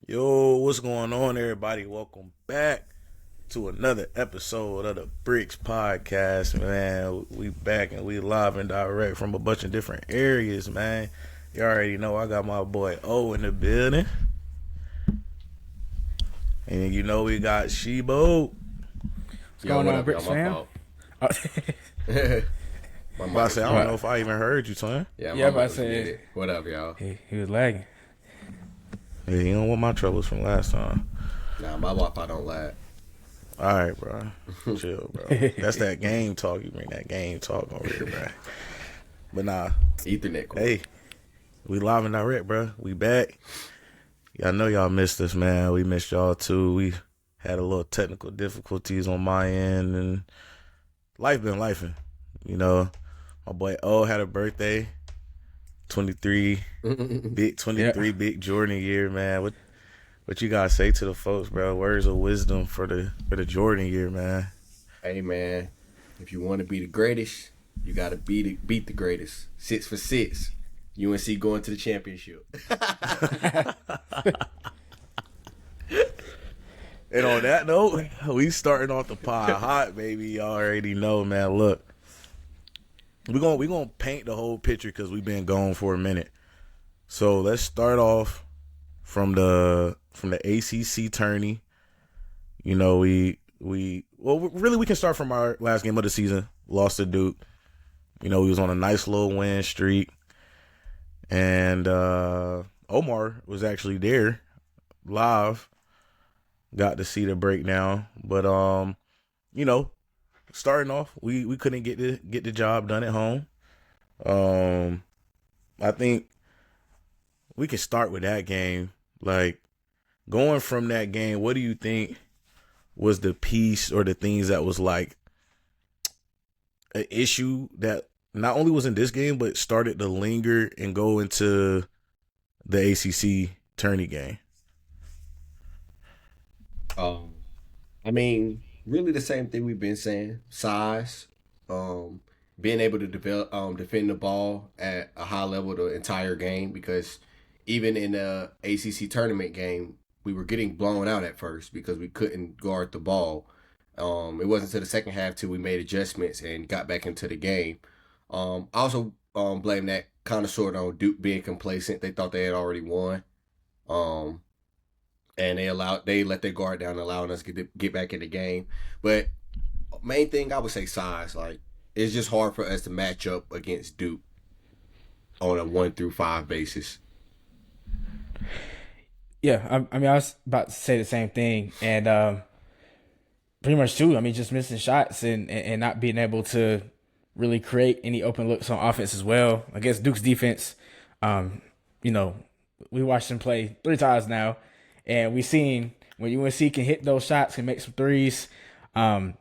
Yo, what's going on, everybody? Welcome back to another episode of the Brickz podcast, man. We back and we live and direct from a bunch of different areas, man. You already know I got my boy O in the building. And you know we got Shebo. What's going on, Brickz fam? I say, I don't know if I even heard you, son. Yeah, but I said, what up, y'all? He was lagging. Yeah, you don't want my troubles from last time. Nah, my Wi-Fi don't lag. All right, bro. Chill, bro. That's that game talk. You bring that game talk over here, bro. But nah. Ethernet cord. Hey, we live and direct, bro. We back. Y'all know y'all missed us, man. We missed y'all too. We had a little technical difficulties on my end, and life been lifing. You know, my boy O had a birthday. 23, big Jordan year, man. What you gotta say to the folks, bro? Words of wisdom for the Jordan year, man. Hey, man, if you want to be the greatest, you gotta beat the greatest. 6 for 6. UNC going to the championship. And on that note, we starting off the pod hot, baby. Y'all already know, man. Look. We gonna paint the whole picture because we've been gone for a minute. So let's start off from the ACC tourney. You know, we can start from our last game of the season. Lost to Duke. You know, we was on a nice little win streak, and Omar was actually there live. Got to see the breakdown, but you know. Starting off, we couldn't get the job done at home. I think we can start with that game. Like, going from that game, what do you think was the piece or the things that was like an issue that not only was in this game, but started to linger and go into the ACC tourney game? I mean, really the same thing we've been saying. Size, being able to defend the ball at a high level the entire game, because even in the ACC tournament game, we were getting blown out at first because we couldn't guard the ball. It wasn't until the second half till we made adjustments and got back into the game. I also blame that kind of sort on Duke being complacent. They thought they had already won. And they let their guard down, allowing us to get back in the game. But main thing I would say size. Like, it's just hard for us to match up against Duke on a 1 through 5 basis. Yeah, I mean, I was about to say the same thing, and pretty much too. I mean, just missing shots and not being able to really create any open looks on offense as well against Duke's defense. You know, we watched them play 3 times now. And we've seen when UNC can hit those shots, can make some threes, you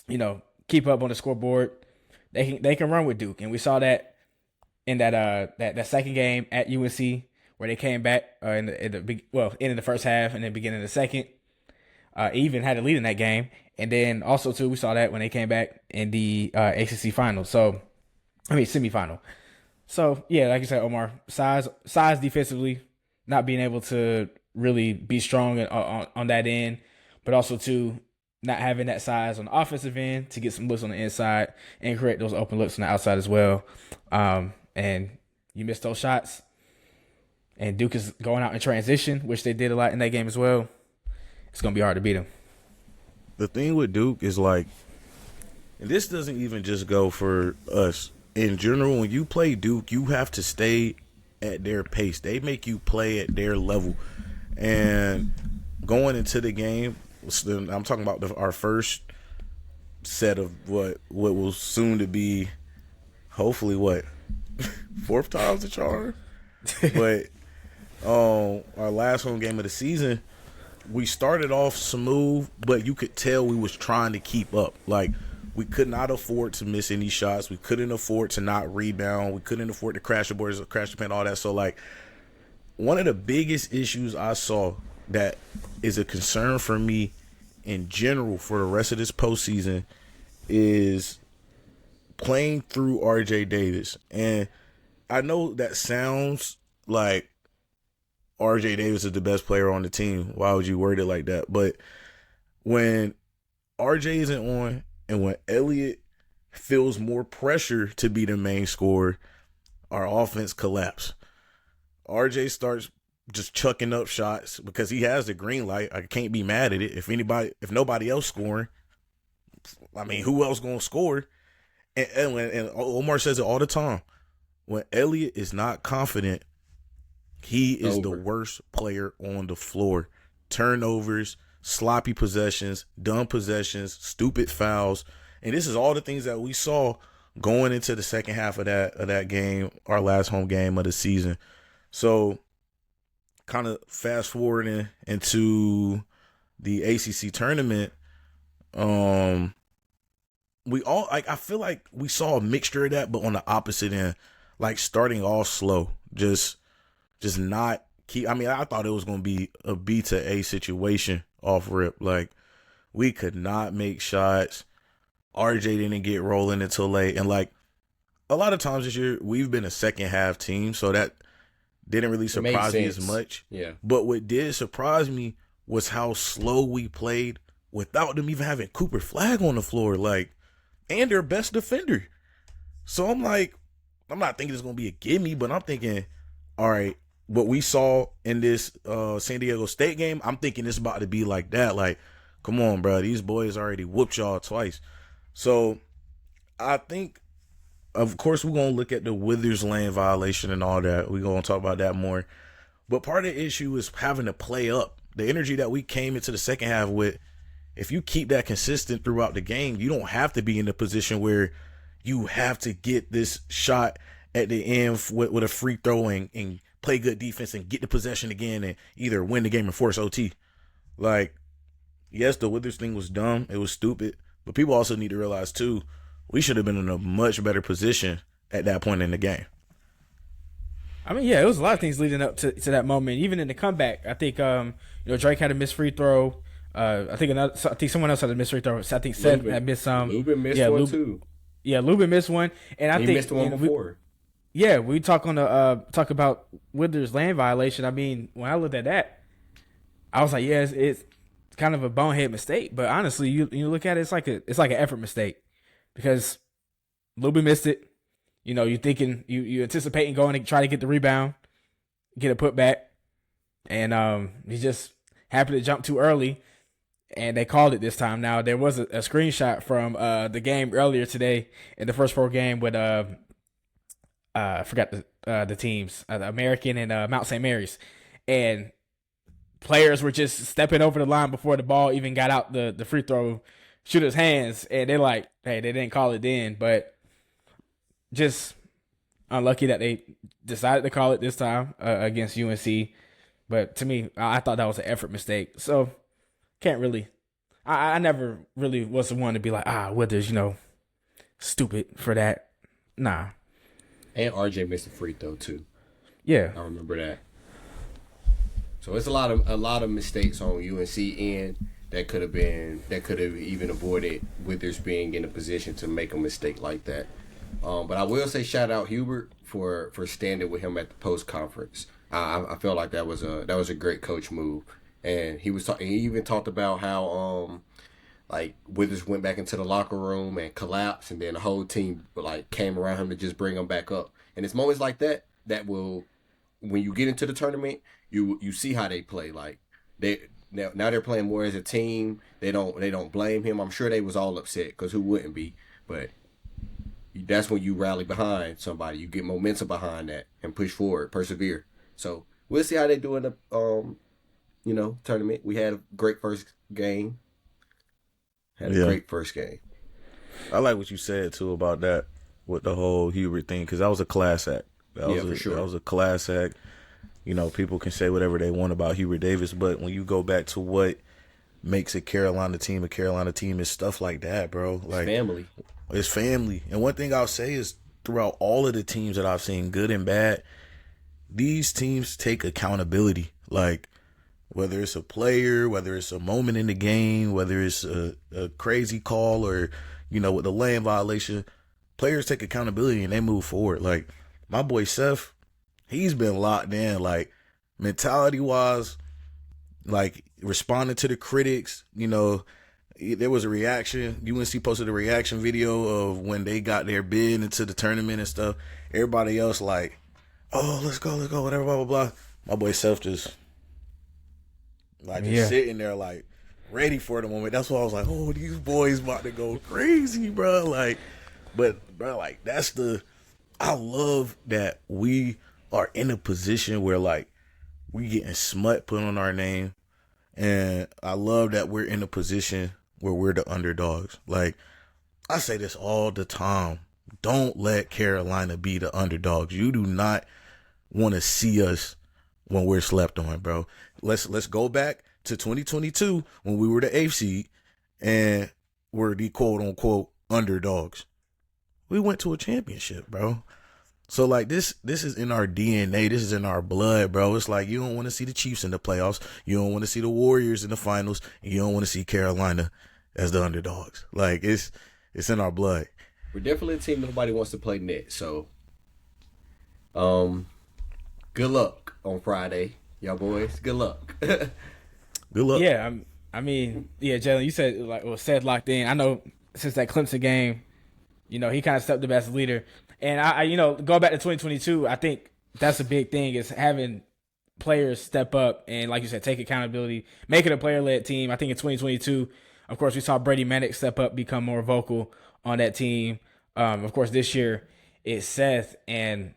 know, keep up on the scoreboard, they can run with Duke. And we saw that in that second game at UNC where they came back in the first half and then beginning of the second. Even had a lead in that game. And then also too, we saw that when they came back in the ACC final. Semifinal. So yeah, like you said, Omar, size defensively, not being able to really be strong on that end, but also too not having that size on the offensive end to get some looks on the inside and create those open looks on the outside as well. And you missed those shots, and Duke is going out in transition, which they did a lot in that game as well. It's gonna be hard to beat them. The thing with Duke is like, and this doesn't even just go for us. In general, when you play Duke, you have to stay at their pace. They make you play at their level. And going into the game, I'm talking about our first set of what will soon to be, hopefully, fourth time's the charm. But our last home game of the season, we started off smooth, but you could tell we was trying to keep up. Like, we could not afford to miss any shots. We couldn't afford to not rebound. We couldn't afford to crash the boards, crash the paint, all that. So, like, one of the biggest issues I saw that is a concern for me in general for the rest of this postseason is playing through RJ Davis. And I know that sounds like RJ Davis is the best player on the team. Why would you word it like that? But when RJ isn't on and when Elliott feels more pressure to be the main scorer, our offense collapse. RJ starts just chucking up shots because he has the green light. I can't be mad at it. If nobody else scoring, I mean, who else gonna score? And Omar says it all the time. When Elliott is not confident, he is the worst player on the floor. Turnovers, sloppy possessions, dumb possessions, stupid fouls. And this is all the things that we saw going into the second half of that game, our last home game of the season. So kind of fast forwarding into the ACC tournament, we all I feel like we saw a mixture of that, but on the opposite end, like starting off slow, just not keep. I mean, I thought it was going to be a B to A situation off rip. Like, we could not make shots. RJ didn't get rolling until late. And, like, a lot of times this year, we've been a second half team, so that didn't really surprise me as much. Yeah. But what did surprise me was how slow we played without them even having Cooper Flag on the floor, like, and their best defender. So I'm like, I'm not thinking it's going to be a gimme, but I'm thinking, all right, what we saw in this San Diego State game, I'm thinking it's about to be like that. Like, come on, bro. These boys already whooped y'all twice. So I think, of course, we're going to look at the Withers lane violation and all that. We're going to talk about that more. But part of the issue is having to play up. The energy that we came into the second half with, if you keep that consistent throughout the game, you don't have to be in a position where you have to get this shot at the end with a free throw and play good defense and get the possession again and either win the game or force OT. Like, yes, the Withers thing was dumb. It was stupid. But people also need to realize, too, we should have been in a much better position at that point in the game. I mean, yeah, it was a lot of things leading up to that moment. Even in the comeback, I think Drake had a missed free throw. I think someone else had a missed free throw. I think Seth had missed some. Lubin missed one too. Yeah, Lubin missed one, and he missed one before. We talk about Withers' land violation. I mean, when I looked at that, I was like, yeah, it's kind of a bonehead mistake. But honestly, you look at it, it's like an effort mistake because Lubin missed it. You're thinking you anticipating going to try to get the rebound, get a putback, and he just happened to jump too early, and they called it this time. Now there was a screenshot from the game earlier today in the first 4 game with I forgot the teams, the American and Mount St. Mary's, and players were just stepping over the line before the ball even got out the free throw shooter's hands, and they're like, hey, they didn't call it then, but just unlucky that they decided to call it this time against UNC. But to me, I thought that was an effort mistake. So can't really, I never really was the one to be like, Withers, stupid for that. Nah. And RJ missed a free throw too. Yeah, I remember that. So it's a lot of mistakes on UNC end that could have even avoided Withers being in a position to make a mistake like that. But I will say shout out Hubert for standing with him at the post conference. I felt like that was a great coach move, and he even talked about how like Withers went back into the locker room and collapsed, and then the whole team like came around him to just bring him back up. And it's moments like that will, when you get into the tournament, you see how they play. Like now they're playing more as a team. They don't blame him. I'm sure they was all upset because who wouldn't be, but that's when you rally behind somebody. You get momentum behind that and push forward, persevere. So we'll see how they do in the tournament. We had a great first game. Great first game. I like what you said too about that with the whole Hubert thing, because that was a class act. For sure. That was a class act. People can say whatever they want about Hubert Davis, but when you go back to what makes a Carolina team is stuff like that, bro. Like, family. It's family. And one thing I'll say is throughout all of the teams that I've seen, good and bad, these teams take accountability. Like, whether it's a player, whether it's a moment in the game, whether it's a crazy call or, with the lane violation, players take accountability and they move forward. Like, my boy Seth, he's been locked in. Like, mentality wise, like responding to the critics, there was a reaction. UNC posted a reaction video of when they got their bid into the tournament and stuff. Everybody else like, oh, let's go, whatever, blah, blah, blah. My boy Self just sitting there like ready for the moment. That's why I was like, oh, these boys about to go crazy, bro. Like, but bro, like I love that we are in a position where like we getting smut put on our name. And I love that we're in a position where we're the underdogs. Like, I say this all the time. Don't let Carolina be the underdogs. You do not want to see us when we're slept on, bro. Let's go back to 2022 when we were the 8th seed and we're the quote-unquote underdogs. We went to a championship, bro. So, like, this is in our DNA. This is in our blood, bro. It's like you don't want to see the Chiefs in the playoffs. You don't want to see the Warriors in the finals. And you don't want to see Carolina as the underdogs. Like, it's in our blood. We're definitely a team nobody wants to play net. So, good luck on Friday, y'all boys. Good luck. Good luck. Yeah, I mean, Jalen, you said locked in. I know since that Clemson game, he kind of stepped up as a leader. And I go back to 2022, I think that's a big thing is having players step up and, like you said, take accountability, make it a player-led team. I think in 2022, of course, we saw Brady Manick step up, become more vocal on that team. Of course, this year it's Seth. And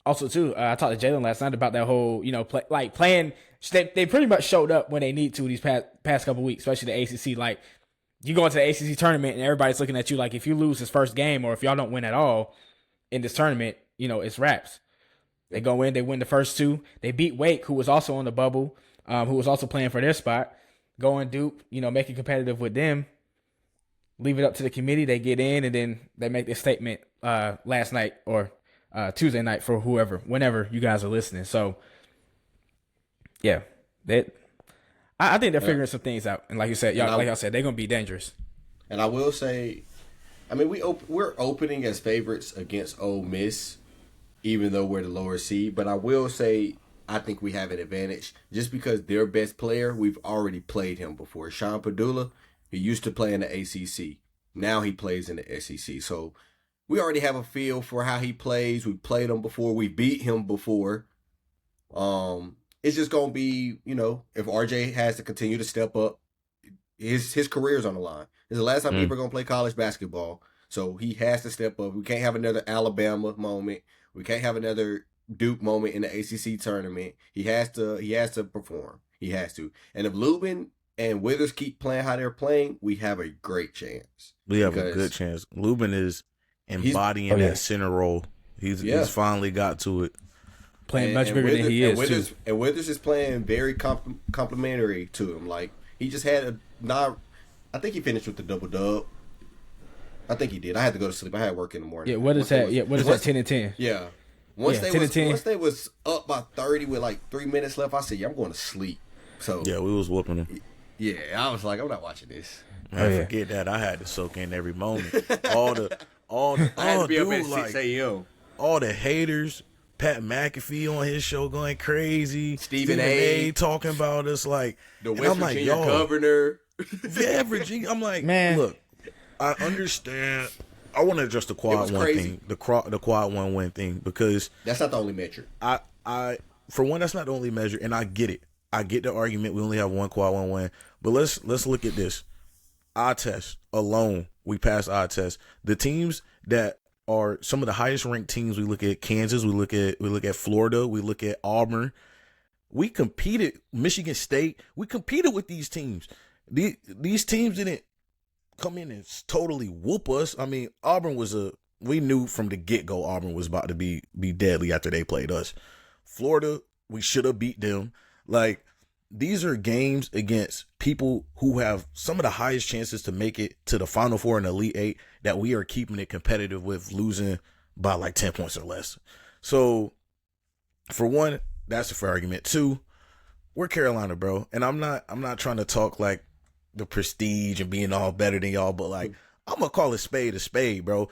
also, too, I talked to Jalen last night about that whole, playing. They pretty much showed up when they need to these past couple weeks, especially the ACC. Like, you go into the ACC tournament and everybody's looking at you like if you lose this first game or if y'all don't win at all in this tournament, it's wraps. They go in, they win the first two. They beat Wake, who was also on the bubble, who was also playing for their spot. Go and dupe, make it competitive with them. Leave it up to the committee. They get in and then they make this statement last night or Tuesday night for whenever you guys are listening. So, yeah, I think they're figuring some things out, and like you said, y'all said, they're gonna be dangerous. And I will say, I mean, we're opening as favorites against Ole Miss, even though we're the lower seed. But I will say, I think we have an advantage just because their best player, we've already played him before. Sean Padula, he used to play in the ACC. Now he plays in the SEC. So we already have a feel for how he plays. We played him before. We beat him before. It's just going to be, if RJ has to continue to step up, his career's on the line. This is the last time people are going to play college basketball. So he has to step up. We can't have another Alabama moment. We can't have another Duke moment in the ACC tournament. He has to perform. He has to. And if Lubin and Withers keep playing how they're playing, we have a great chance. We have a good chance. Lubin is embodying that center role. He's finally got to it. Playing much bigger than he is, too. And Withers is playing very complimentary to him. Like, he just had I think he finished with the double-dub. I think he did. I had to go to sleep. I had work in the morning. Yeah, what is that? 10 and 10? Yeah. Once they was up by 30 with like 3 minutes left, I said, I'm going to sleep. So yeah, we was whooping him. Yeah, I was like, I'm not watching this. Forget that. I had to soak in every moment. I had to be up at 6 a.m. All the haters. Pat McAfee on his show going crazy. Stephen A. talking about us like the West Virginia governor. Yeah, Virginia. I'm like, man, look, I understand. I want to address the quad one thing, the quad 1 win thing, because that's not the only metric. I for one, that's not the only measure, and I get it. I get the argument. We only have one quad 1 win, but let's look at this. Eye test alone, we passed eye test. The teams that are some of the highest ranked teams. We look at Kansas. We look at Florida. We look at Auburn. We competed. Michigan State. We competed with these teams. These teams didn't come in and totally whoop us. I mean, Auburn we knew from the get-go Auburn was about to be deadly after they played us. Florida, we should have beat them. Like, these are games against people who have some of the highest chances to make it to the Final Four and Elite Eight that we are keeping it competitive with, losing by like 10 points or less. So, for one, that's a fair argument. Two, we're Carolina, bro. And I'm not trying to talk like the prestige and being all better than y'all, but like, I'm going to call a spade, bro.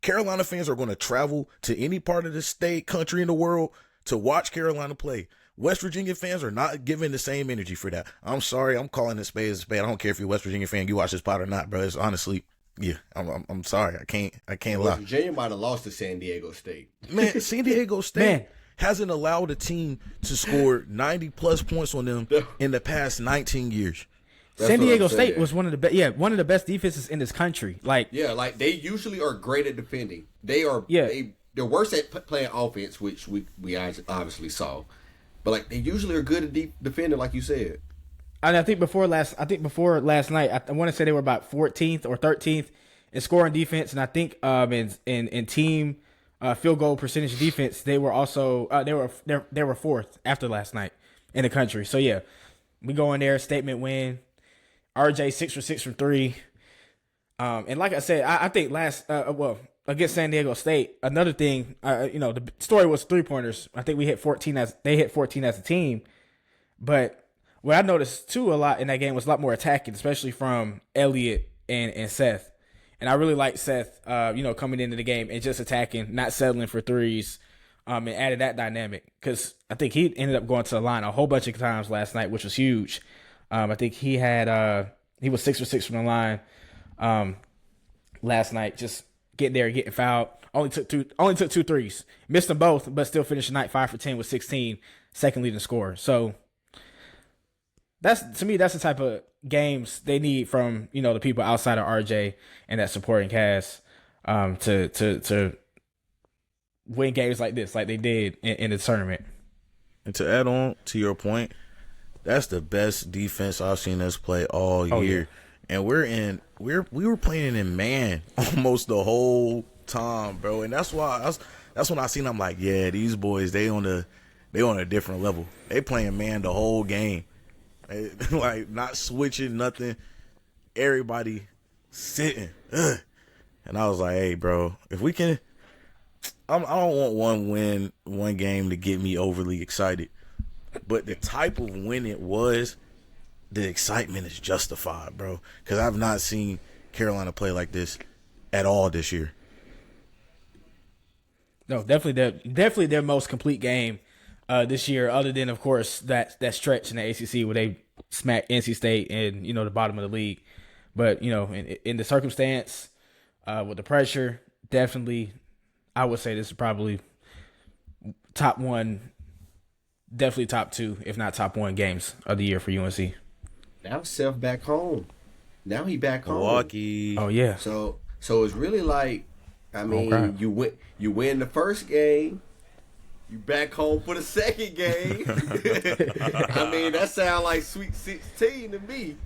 Carolina fans are going to travel to any part of the state, country, in the world to watch Carolina play. West Virginia fans are not giving the same energy for that. I'm sorry. I'm calling it spade a spade. I don't care if you're a West Virginia fan, you watch this pot or not, bro. It's honestly, yeah, I'm sorry. I can't lie. West Virginia might have lost to San Diego State. Man, San Diego State hasn't allowed a team to score 90-plus points on them in the past 19 years. San Diego State was one of the best defenses in this country. Like they usually are great at defending. They're worse at playing offense, which we obviously saw. But like they usually are good at defending, like you said. And I think before last night, I want to say they were about 14th or 13th in scoring defense, and I think in team field goal percentage defense, they were also they were fourth after last night in the country. So yeah, we go in there, statement win. RJ 6 for 6 from 3. And like I said, I think against San Diego State, another thing, the story was 3-pointers. I think they hit 14 as a team. But what I noticed too a lot in that game was a lot more attacking, especially from Elliott and Seth. And I really like Seth, coming into the game and just attacking, not settling for threes, and added that dynamic. Because I think he ended up going to the line a whole bunch of times last night, which was huge. I think he was 6 for 6 from the line last night, just getting there, getting fouled. Only took two threes. Missed them both, but still finished the night 5 for 10 with 16, second leading scorer. So that's the type of games they need from the people outside of RJ and that supporting cast to win games like this, like they did in the tournament. And to add on to your point, that's the best defense I've seen us play all year. Yeah. And we were playing in man almost the whole time, bro. And that's when I seen I'm like, yeah, these boys, they on a different level. They playing man the whole game. Like not switching nothing. Everybody sitting. Ugh. And I was like, hey, bro, if we can, I don't want one game to get me overly excited. But the type of win it was, the excitement is justified, bro. Because I've not seen Carolina play like this at all this year. No, definitely their most complete game this year, other than, of course, that stretch in the ACC where they smacked NC State and, the bottom of the league. But, in the circumstance, with the pressure, definitely, I would say this is probably top one. Definitely top 2, if not top 1 games of the year for UNC. Now Seth back home. Now he back home. Milwaukee. Oh yeah. So it's really like, you win the first game, you back home for the second game. I mean, that sounds like Sweet 16 to me.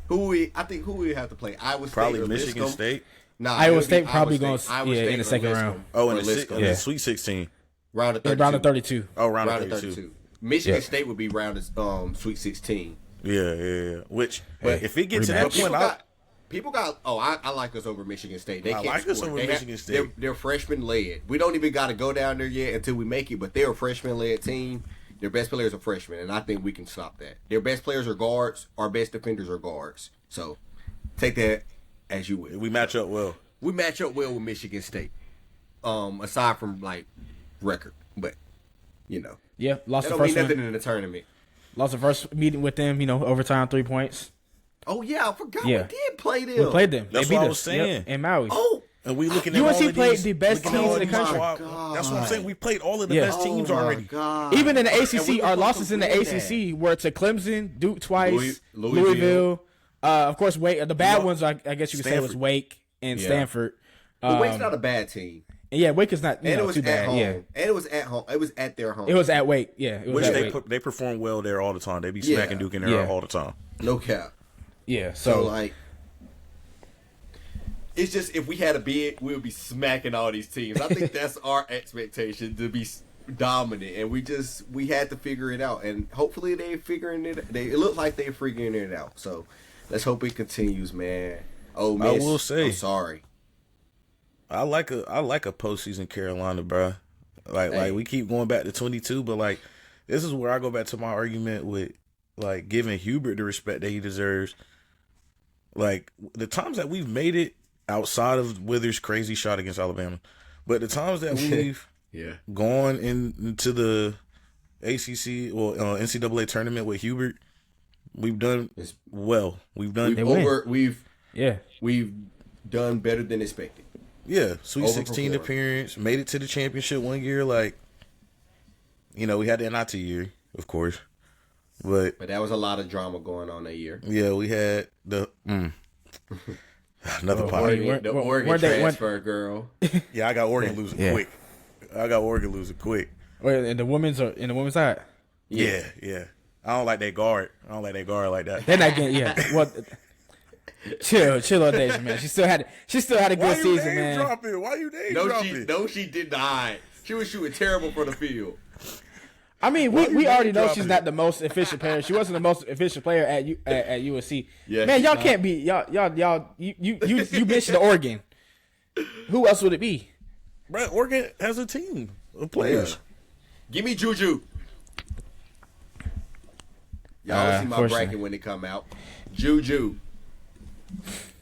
Who we have to play? Iowa State, probably Michigan State. Nah, Iowa State probably going in the second round. Oh, in the Sweet 16. Round of 32. Round of 32. Oh, round of 32. Michigan State would be round of Sweet 16. Yeah. Which, if it gets to that point, I like us over Michigan State. They I can't like us score. over Michigan State. They're freshman led. We don't even got to go down there yet until we make it. But they're a freshman led team. Their best players are freshmen, and I think we can stop that. Their best players are guards. Our best defenders are guards. So take that as you will. We match up well. We match up well with Michigan State. Aside from like record, but Yeah, lost that the don't first mean nothing one. in the tournament. Lost the first meeting with them, overtime 3 points. Oh yeah, I forgot Yeah. we did play them. We played them. That's they beat what I us. was saying. Yep, in Maui. Oh, And we looking at UNC all of played these, the best looking at teams all in the these country. squad- That's what I'm saying. We played all of the Yeah. best teams my already. God. Even in the And we ACC, our supposed losses to in the win ACC were to Clemson, Duke twice, Louisville. Louisville. Of course, Wake. The bad ones, I guess you could say, was Stanford. Wake and Stanford. But Wake's not a bad team. And yeah, Wake is not And it was too at bad. home. Yeah, And it was at home. It was at their home. it was at Wake. Yeah, it was Which at Wake. they perform well there all the time. They be Yeah. smacking Duke in there Yeah. all the time. No cap. Yeah, So so like, it's just if we had a bid, we would be smacking all these teams. I think that's our expectation, to be dominant, and we had to figure it out, and hopefully they figuring it. It looked like they're figuring it out. So let's hope it continues, man. Oh, I will say, I'm sorry. I like a postseason Carolina, bro. Like we keep going back to 22, but like this is where I go back to my argument with like giving Hubert the respect that he deserves. Like the times that we've made it outside of Withers' crazy shot against Alabama, but the times that we've Yeah. gone into the NCAA tournament with Hubert, we've done well. We've done we've done better than expected. Yeah, Sweet 16 appearance, made it to the championship one year. Like, we had the NIT year, of course, but that was a lot of drama going on that year. Yeah, we had the another the Oregon transfer girl. Yeah, I got Oregon losing quick. Wait, in the women's side. Yeah. I don't like that guard. Like that. They're not getting Well, chill on Deja, man. She still had a good season, man. Why you name dropping? No, she did not. She was shooting terrible for the field. I mean, we already know she's not the most efficient player. She wasn't the most efficient player at USC. Yeah, man, y'all can't be y'all. You mentioned Oregon. Who else would it be? Bro, Oregon has a team of players. Yeah. Give me Juju. Y'all see my bracket when it come out. Juju.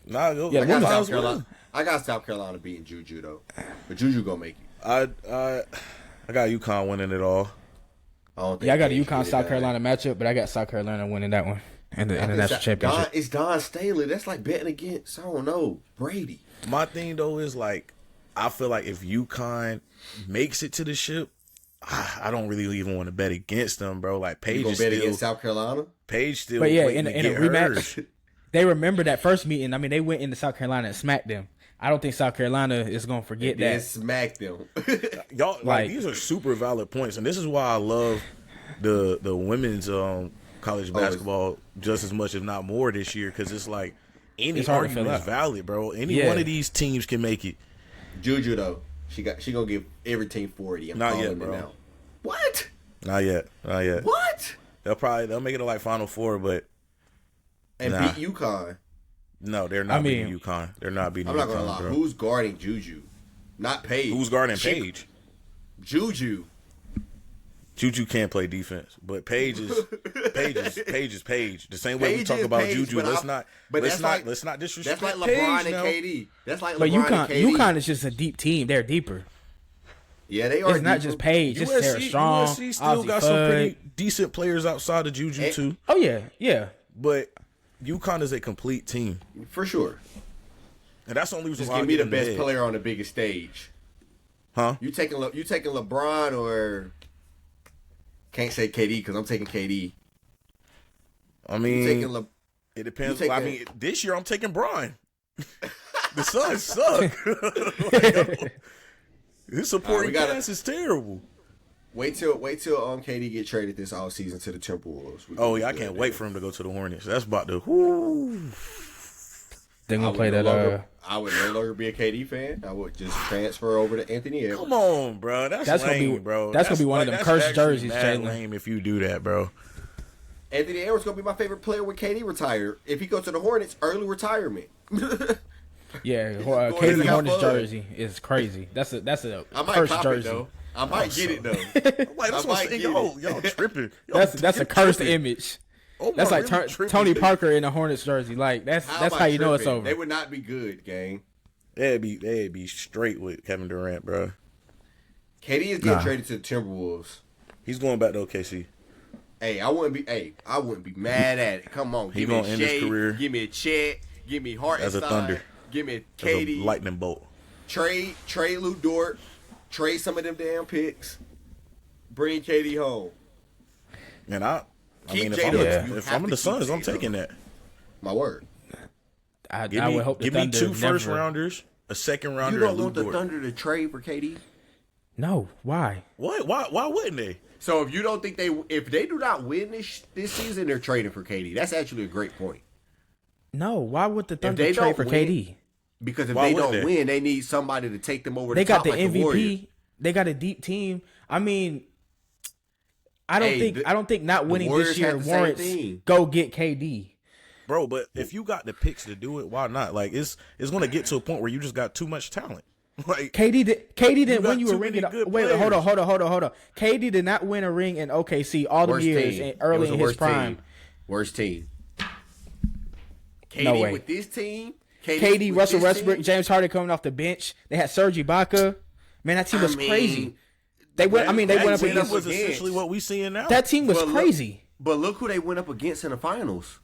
Nah, I got South Carolina beating Juju though, but Juju gonna make it. I got UConn winning it all. I got a UConn South Carolina matchup, but I got South Carolina winning that one in the national championship. It's Don Staley. That's like betting against Brady. My thing though is like, I feel like if UConn makes it to the ship, I don't really even want to bet against them, bro. Like Paige is bet against South Carolina. Paige still, but yeah, in a rematch, they remember that first meeting. I mean, they went into South Carolina and smacked them. I don't think South Carolina is gonna forget that. They smacked them. Y'all, like these are super valid points, and this is why I love the women's college basketball just as much, if not more, this year, because it's like any argument is valid, bro. Any one of these teams can make it. Juju though, she gonna give every team 40. I'm not yet, bro. Now. What? Not yet. What? They'll make it to like Final Four, but beat UConn. No, they're not beating UConn. They're not beating UConn. I'm not gonna lie. Bro. Who's guarding Juju? Not Paige. Who's guarding Paige? Juju. Juju can't play defense, but Paige is Paige. The same way we talk about Juju. Let's not disrespect. That's like LeBron and KD. That's like LeBron and KD. UConn is just a deep team. They're deeper. Yeah, they are. It's not just Paige. It's Sarah Strong. USC still got some pretty decent players outside of Juju too. Oh yeah. But UConn is a complete team for sure, and that's the only reason just why give me the best player on the biggest stage. Huh? You taking LeBron or can't say KD because I'm taking KD. I mean, it depends. This year I'm taking Bron. The Suns suck. His supporting cast is terrible. Wait till KD get traded this offseason to the Timberwolves. I can't wait for him to go to the Hornets. That's about to. They're gonna play that. I would no longer be a KD fan. I would just transfer over to Anthony Edwards. Come on, bro. That's lame, bro. That's gonna be one of them cursed jerseys, Jalen. Lame if you do that, bro. Anthony Edwards gonna be my favorite player when KD retire. If he goes to the Hornets, early retirement. Yeah, KD Hornets jersey is crazy. That's a cursed jersey. Though. I might get it though. Y'all tripping. That's a cursed image. That's like Tony Parker in a Hornets jersey. Like that's how you know it's over. They would not be good, gang. They'd be straight with Kevin Durant, bro. KD is getting traded to the Timberwolves. He's going back to OKC. Hey, I wouldn't be mad at it. Come on, give me a Shea, his career. Give me a Chet, give me Hartenstein, as a Thunder. Give me KD, lightning bolt. Trade Lou Dort, trade some of them damn picks, bring KD home. And if I'm in the Suns, I'm taking that. My word. I would hope give me 2 first rounders, a second rounder. You don't want the Thunder to trade for KD? No. Why? What? Why wouldn't they? So if you don't think if they do not win this season, they're trading for KD. That's actually a great point. No. Why would the Thunder trade for KD? Because if they don't win, they need somebody to take them over. They got the MVP. They got a deep team. I mean, I don't think not winning this year warrants go get KD. Bro, but if you got the picks to do it, why not? Like it's going to get to a point where you just got too much talent. Like KD didn't win you a ring. Wait, hold on. KD did not win a ring in OKC all the years early in his prime. Worst team. KD no way. With this team. KD, Russell Westbrook, James Harden coming off the bench. They had Serge Ibaka. Man, that team was crazy. They went. I mean, they went up That against. was essentially what we seeing now. That team was But look- crazy. But look who they went up against in the finals.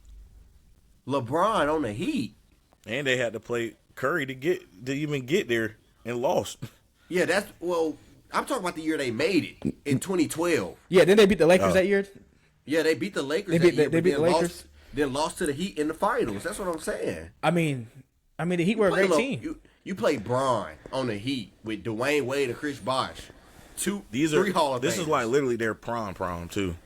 LeBron on the Heat. And they had to play Curry to even get there and lost. Yeah, I'm talking about the year they made it in 2012. Yeah, then they beat the Lakers that year. Yeah, they beat the Lakers. They beat the Lakers. Then lost to the Heat in the finals. That's what I'm saying. I mean, the Heat were a great team. You play Bron on the Heat with Dwayne Wade and Chris Bosh. Three Hall of Famers. This is like literally their prime too.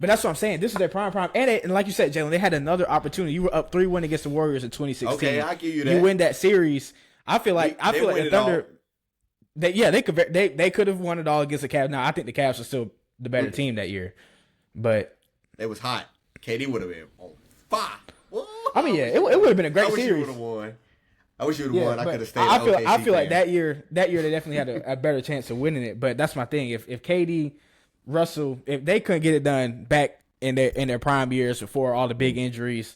But that's what I'm saying. This is their prime. And like you said, Jalen, they had another opportunity. You were up 3-1 against the Warriors in 2016. Okay, I give you that. You win that series. I feel like the Thunder. They could have won it all against the Cavs. Now I think the Cavs are still the better team that year, but it was hot. KD would have been on fire. I mean, yeah, it would have been a great series. You would have won. I wish you would have won. I could have stayed. I feel like that year they definitely had a better chance of winning it. But that's my thing. If KD, Russell, if they couldn't get it done back in their prime years before all the big injuries,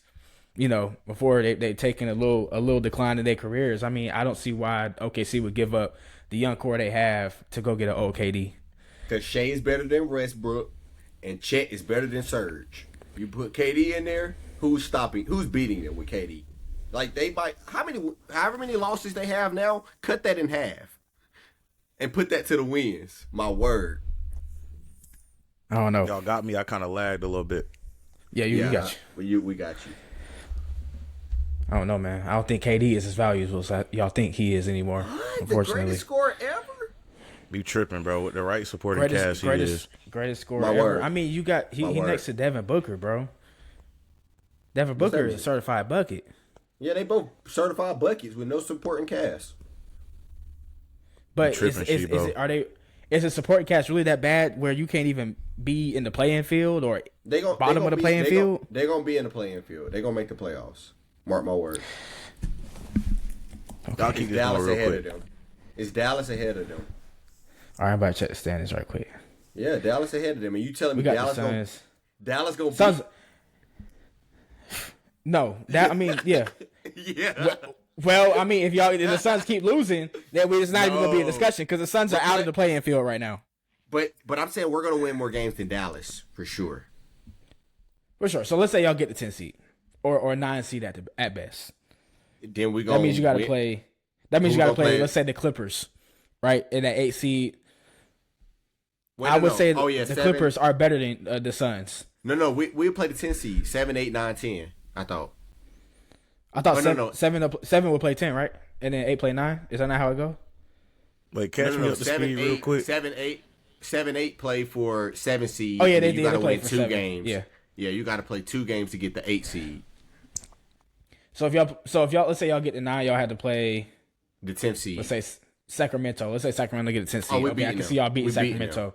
before they taken a little decline in their careers, I mean, I don't see why OKC would give up the young core they have to go get an old KD. Because Shea is better than Westbrook, and Chet is better than Serge. You put KD in there, who's beating them with KD? Like they might however many losses they have now, cut that in half, and put that to the wins. My word. I don't know. Y'all got me. I kind of lagged a little bit. Yeah, we got you. We got you. I don't know, man. I don't think KD is as valuable as y'all think he is anymore. Unfortunately, the greatest scorer ever. Be tripping, bro. With the right supporting cast, he is greatest scorer My ever. word. I mean, he next to Devin Booker, bro. Devin Booker is a certified bucket. Yeah, they both certified buckets with no supporting cast. But is the supporting cast really that bad where you can't even be in the playing field or bottom of the playing field? They're gonna be in the playing field. They're gonna make the playoffs. Mark my words. Okay. I'll keep this Dallas real ahead quick. of them. It's Dallas ahead of them. All right, I'm about to check the standings right quick. Yeah, Dallas ahead of them. And you telling me Dallas gonna Suns? No, yeah. Yeah. Well, I mean, if the Suns keep losing, then it's not even gonna be a discussion because the Suns are out of the playing field right now. But I'm saying we're gonna win more games than Dallas for sure. For sure. So let's say y'all get the 10 seed or 9 seed at best. Then we go. That means you got to play. That means you got to play. Let's say the Clippers, right? In that 8 seed. I would say the Clippers are better than the Suns. No, we play the 10 seed, 7, 8, 9, 10. I thought 7 would play 10, right? And then 8 play 9. Is that not how it go? Wait, catch me up to speed real quick. 7, 8 play for 7 seed. Oh yeah, they did. You got to play win for 2 7. games. Yeah, you got to play 2 games to get the 8 seed. So if y'all let's say y'all get the 9, y'all had to play the 10th seed. Let's say Sacramento. Let's say Sacramento get the 10th seed. Okay, I can see y'all beating Sacramento.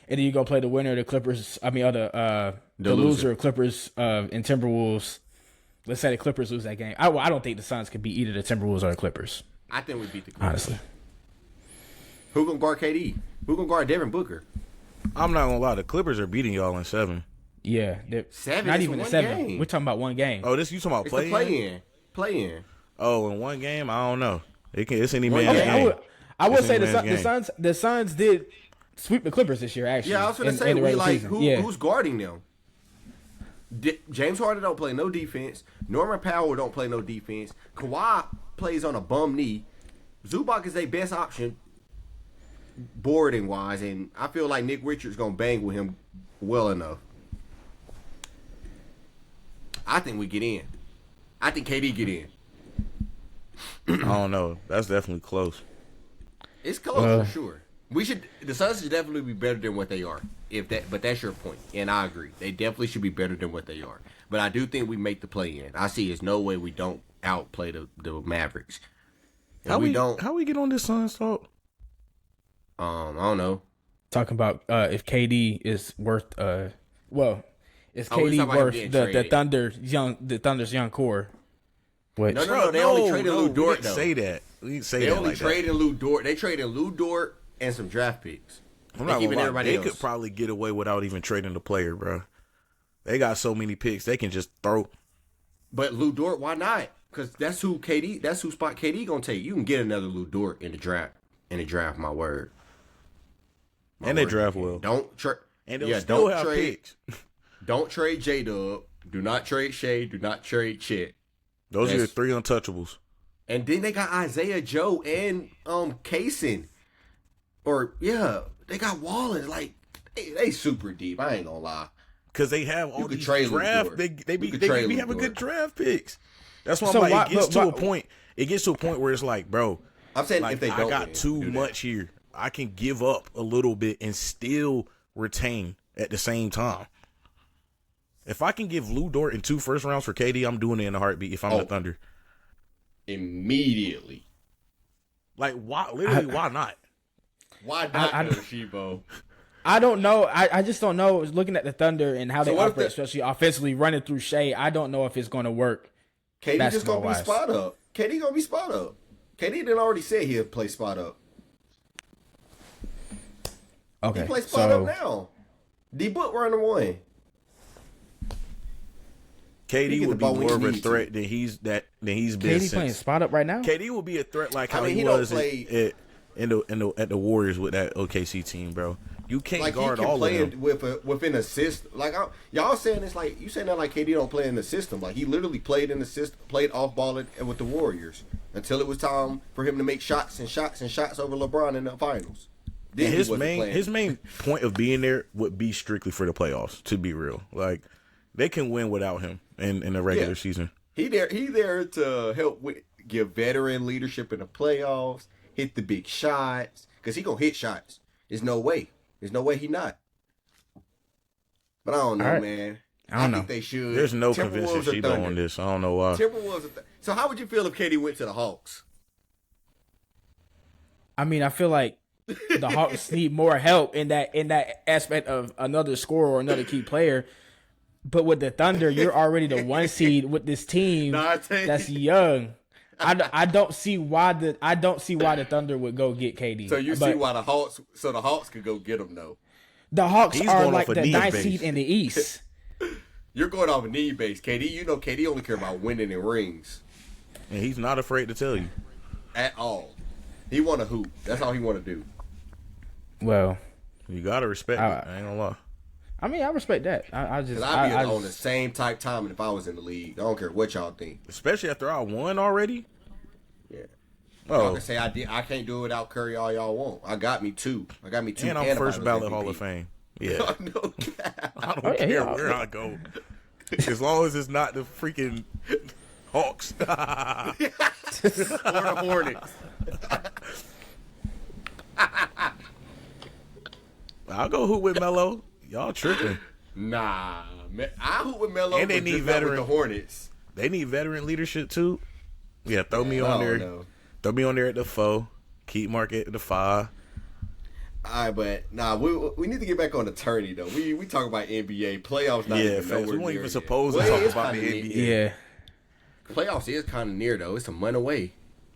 And then you go play the winner of the Clippers. I mean, the loser of Clippers and Timberwolves. Let's say the Clippers lose that game. I don't think the Suns could beat either the Timberwolves or the Clippers. I think we beat the Clippers. Honestly. Who gonna guard KD? Who gonna guard Devin Booker? I'm not gonna lie. The Clippers are beating y'all in 7. Yeah, 7. Not even a 7. Game. We're talking about one game. Oh, you talking about play in? Oh, in one game, I don't know. It's any man's game. I would say the Suns did sweep the Clippers this year. Actually, yeah, I was gonna say who's guarding them? James Harden don't play no defense. Norman Powell don't play no defense. Kawhi plays on a bum knee. Zubac is their best option, boarding wise, and I feel like Nick Richards gonna bang with him well enough. I think we get in. I think KD get in. I don't know. That's definitely close. It's close for sure. The Suns should definitely be better than what they are. But that's your point, and I agree. They definitely should be better than what they are. But I do think we make the play in. I see there's no way we don't outplay the Mavericks. How we get on this Suns talk? I don't know. Talking about if KD is worth is KD worth the Thunder's young core? Which, no, they only traded Lou Dort though. Say that. We didn't say they that. Only traded Lou Dort. They traded Lou Dort and some draft picks. I'm not gonna lie. They could probably get away without even trading the player, bro. They got so many picks they can just throw. But Lou Dort, why not? Because that's who spot KD gonna take. You can get another Lou Dort in the draft. My word. And they draft well. Don't trade. And they'll still have picks. Don't trade J-Dub. Do not trade Shea. Do not trade Chet. Those are your 3 untouchables. And then they got Isaiah Joe and Kaysen. They got Wallace. Like they super deep. I ain't gonna lie. Because they have all these draft. They be having good draft picks. That's why it gets to a point. It gets to a point where it's like, bro, I'm saying like, if they don't, I got too much here. I can give up a little bit and still retain at the same time. If I can give Lou Dort in 2 first rounds for KD, I'm doing it in a heartbeat if I'm the Thunder. Immediately. Like, why? Literally, why not? Why not, Shibo? I don't know. I just don't know. Looking at the Thunder and how they operate, especially offensively, running through Shea, I don't know if it's going to work. KD just going to be spot up. KD going to be spot up. KD didn't already say he'll play spot up. Okay. He plays spot up now. D-Book running 1. KD would be more of a threat than he's been. KD playing spot up right now. KD will be a threat like how he was at the Warriors with that OKC team, bro. You can't guard all of them. Within a system. Like y'all saying it's like you saying that like KD don't play in the system. Like he literally played in the system, played off ball with the Warriors until it was time for him to make shots and shots and shots over LeBron in the finals. Then his main point of being there would be strictly for the playoffs. To be real, like they can win without him in the regular season. He there to help give veteran leadership in the playoffs, hit the big shots because he gonna hit shots. There's no way he not. But I don't know, man. I think they should. There's no convincing Shibo on this. I don't know why. Timberwolves. So how would you feel if KD went to the Hawks? I mean, I feel like the Hawks need more help in that aspect of another scorer or another key player. But with the Thunder, you're already the 1 seed with this team that's young. I don't see why the Thunder would go get KD. So see why the Hawks could go get him though. The Hawks are like the 9th seed in the East. You're going off a need base, KD. You know KD only care about winning and rings. And he's not afraid to tell you. At all. He want to hoop. That's all he want to do. Well, you gotta respect it. I ain't gonna lie. I mean, I respect that. I'd be on the same type timing if I was in the league. I don't care what y'all think. Especially after I won already. Yeah. Y'all can say I can't do it without Curry all y'all want. I got me 2. I got me 2. And I'm first ballot Hall of Fame. Yeah. No I don't care where I go. As long as it's not the freaking Hawks. Or the Hornets. I'll go hoop with Melo. Y'all tripping. Nah. I hoop with Melo, and they need veteran with the Hornets. They need veteran leadership too. Yeah, throw me on there. No. Throw me on there at the 4. Keep Mark at the 5. All right, but we need to get back on the tourney though. We talk about NBA playoffs. Not even nowhere we weren't near even supposed to talk about the NBA. Yeah, playoffs is kind of near though. It's a month away.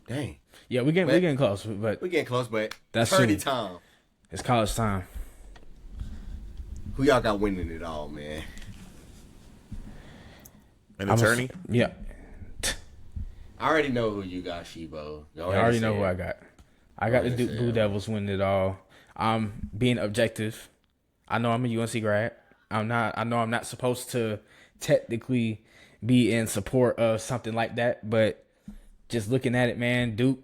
Dang. Yeah, we're getting close, but that's tourney time. It's college time. Who y'all got winning it all, man? An attorney? Yeah. I already know who you got, Shibo. I already know who I got. I got the Duke Blue Devils winning it all. I'm being objective. I know I'm a UNC grad. I know I'm not supposed to technically be in support of something like that, but just looking at it, man, Duke,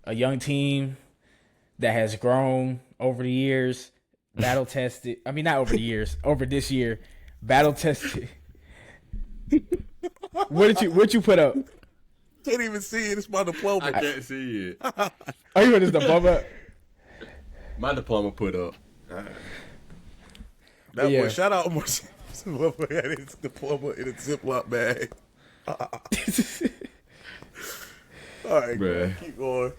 a young team that has grown over the years, battle tested. I mean, not over the years, over this year, battle tested. What you put up? Can't even see it. It's my diploma. I can't see it. Oh, you want this diploma? My diploma put up. That boy, shout out more. Had his diploma in a Ziploc bag. All right, bro. Keep going.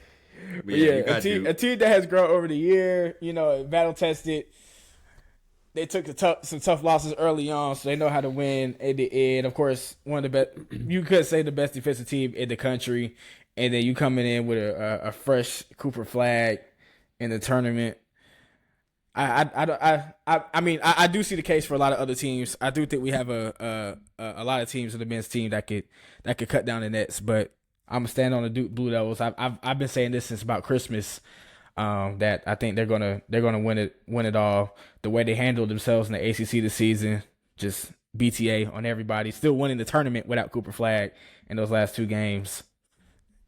But yeah, a team that has grown over the year, battle tested. They took some tough losses early on, so they know how to win at the end. Of course, one of the best, you could say the best defensive team in the country, and then you coming in with a fresh Cooper flag in the tournament. I mean, I do see the case for a lot of other teams. I do think we have a lot of teams in the men's team that could cut down the nets, but I'm gonna stand on the Duke Blue Devils. I've been saying this since about Christmas. That I think they're gonna win it all. The way they handled themselves in the ACC this season, just BTA on everybody. Still winning the tournament without Cooper Flag in those last 2 games.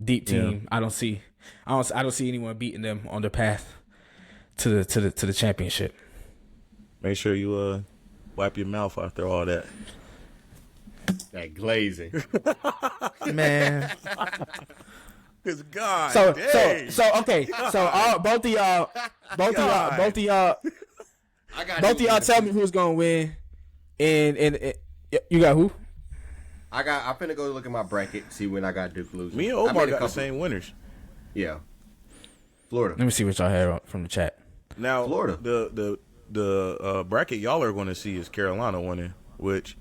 Deep team. Yeah. I don't see anyone beating them on the path to the championship. Make sure you wipe your mouth after all that. That glazing, man. Cause God, so okay. So both of y'all, tell me who's gonna win. And you got who? I'm finna go look at my bracket, see when I got Duke losing. Me and Omar got the same winners. Yeah, Florida. Let me see what y'all had from the chat. Now, Florida. The bracket y'all are going to see is Carolina winning, which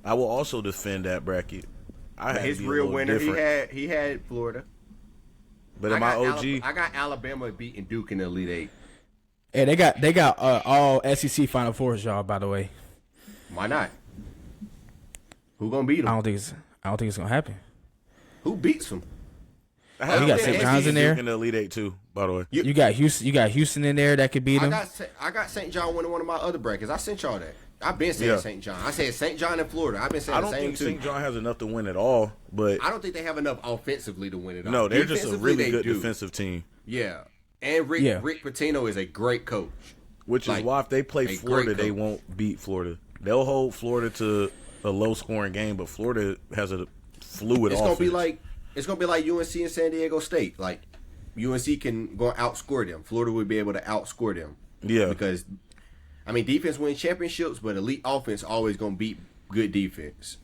I will also defend that bracket. His real winner, different. he had Florida. But in my OG, I got Alabama beating Duke in the Elite Eight. Hey, they got all SEC Final Fours, y'all. By the way, why not? Who gonna beat them? I don't think it's gonna happen. Who beats them? You got St. John's in there in the Elite Eight too. By the way, you got Houston in there that could beat them. I got St. John winning one of my other brackets. I sent y'all that. I've been saying St. John. I said St. John and Florida. I've been saying the same too. I don't think St. John has enough to win at all, but I don't think they have enough offensively to win it all. No, they're just a really good defensive team. Yeah. And Rick Pitino is a great coach. Which is why if they play Florida, they won't beat Florida. They'll hold Florida to a low-scoring game, but Florida has a fluid offense. It's gonna be like UNC and San Diego State. Like UNC can go outscore them. Florida would be able to outscore them. Yeah. Because defense wins championships, but elite offense always gonna beat good defense.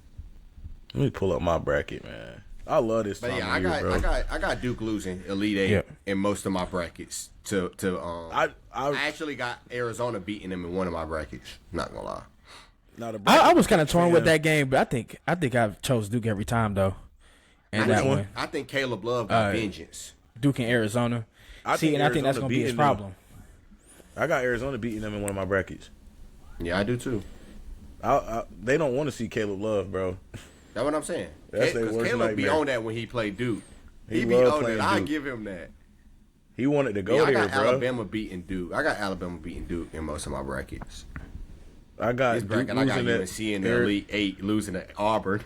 Let me pull up my bracket, man. I love this. But yeah, I got Duke losing Elite Eight in most of my brackets. I actually got Arizona beating them in one of my brackets. Not gonna lie. I was kind of torn with that game, but I think I've chose Duke every time though. And that one, I think Caleb Love got vengeance. Duke in Arizona. I think that's gonna be his problem. I got Arizona beating them in one of my brackets. Yeah, I do too. They don't want to see Caleb Love, bro. That's what I'm saying. That's their worst Caleb nightmare. be on that when he played Duke. He be on that. I give him that. He wanted to go there, bro. I got Alabama beating Duke. I got Alabama beating Duke in most of my brackets. I got Duke losing I got UNC in the Elite Eight losing to Auburn.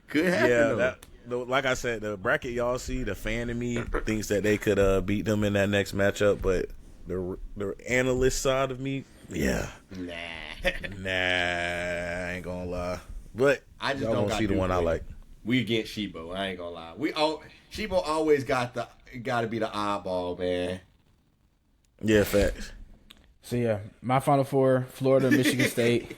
Could happen. Yeah, like I said, the bracket y'all see, the fan in me thinks that they could beat them in that next matchup, but the analyst side of me, nah, I ain't gonna lie. But I just don't see the one I like. We against Shebo. I ain't gonna lie. Shebo always got to be the oddball, man. Yeah, facts. So yeah, my Final Four: Florida, Michigan State,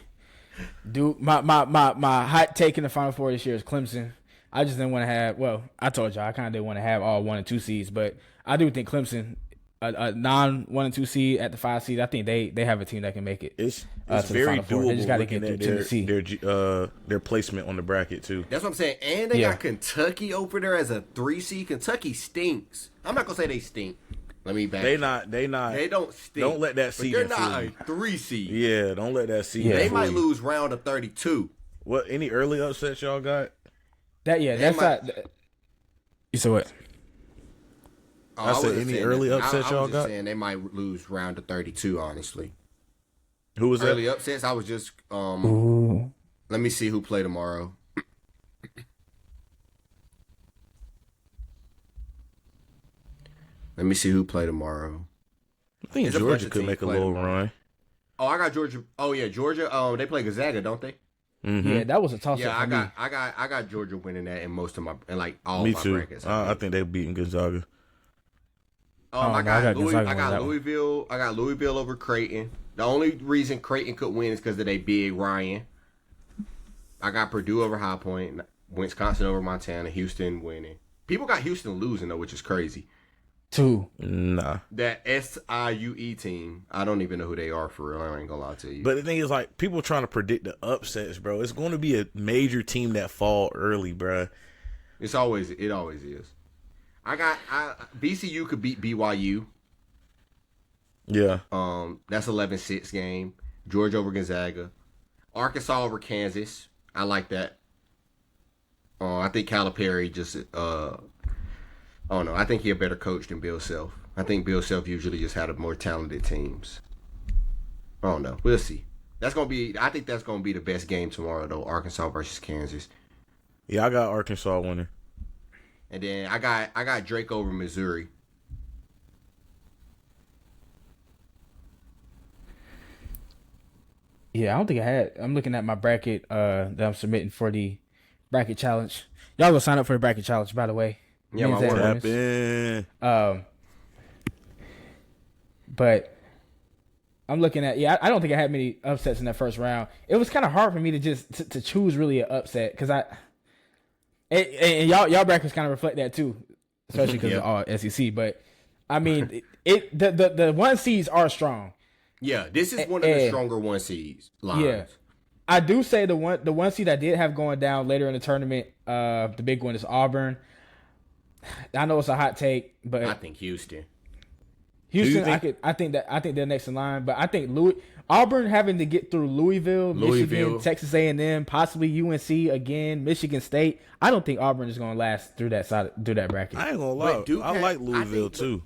Duke. My hot take in the Final Four this year is Clemson. I just didn't want to have. Well, I told y'all I kind of didn't want to have all 1 and 2 seeds, but I do think Clemson, a non-1 and 2 seed at the 5 seed, I think they have a team that can make it. It's very doable. They just got to get through Tennessee. Their placement on the bracket too. That's what I'm saying. And they got Kentucky over there as a 3 seed. Kentucky stinks. I'm not gonna say they stink. Let me back. They don't stink. Don't let that seed. They're not a 3 seed. Yeah, don't let that seed. They might lose round of 32. What? Any early upsets y'all got? That's not. You said what? I said any early upsets y'all got? Saying they might lose round of 32. Honestly, who was that? Early upsets. I was just let me see who play tomorrow. Let me see who play tomorrow. I think Georgia could make a little run. Oh, I got Georgia. Oh yeah, Georgia. They play Gonzaga, don't they? Mm-hmm. Yeah, that was a toss-up. Yeah, I got Georgia winning that in most of my all me my too. brackets. I think they're beating Gonzaga. I got Louisville. I got Louisville over Creighton. The only reason Creighton could win is because of their big Ryan. I got Purdue over High Point, Wisconsin over Montana, Houston winning. People got Houston losing though, which is crazy. 2. Nah. That SIUE team, I don't even know who they are for real. I ain't gonna lie to you. But the thing is, like, people trying to predict the upsets, bro. It's going to be a major team that fall early, bro. It always is. BCU could beat BYU. Yeah. That's 11-6 game. Georgia over Gonzaga. Arkansas over Kansas. I like that. I think Calipari just I don't know. I think he's a better coach than Bill Self. I think Bill Self usually just had a more talented teams. I don't know. We'll see. I think that's gonna be the best game tomorrow though. Arkansas versus Kansas. Yeah, I got Arkansas winning. And then I got Drake over Missouri. Yeah, I don't think I had. I'm looking at my bracket that I'm submitting for the bracket challenge. Y'all go sign up for the bracket challenge, by the way. Yeah, my word. Tap in. But I'm looking at I don't think I had many upsets in that first round. It was kind of hard for me to just to choose really an upset because and y'all brackets kind of reflect that too, especially because of all SEC. But I mean, the one seeds are strong. Yeah, this is one of the stronger one seeds lines. Yeah, I do say the one seed I did have going down later in the tournament. The big one is Auburn. I know it's a hot take, but I think Houston. I think they're next in line, but I think Auburn having to get through Louisville, Michigan, Texas A&M, possibly UNC again, Michigan State. I don't think Auburn is going to last through that bracket. I ain't gonna lie, I like Louisville too.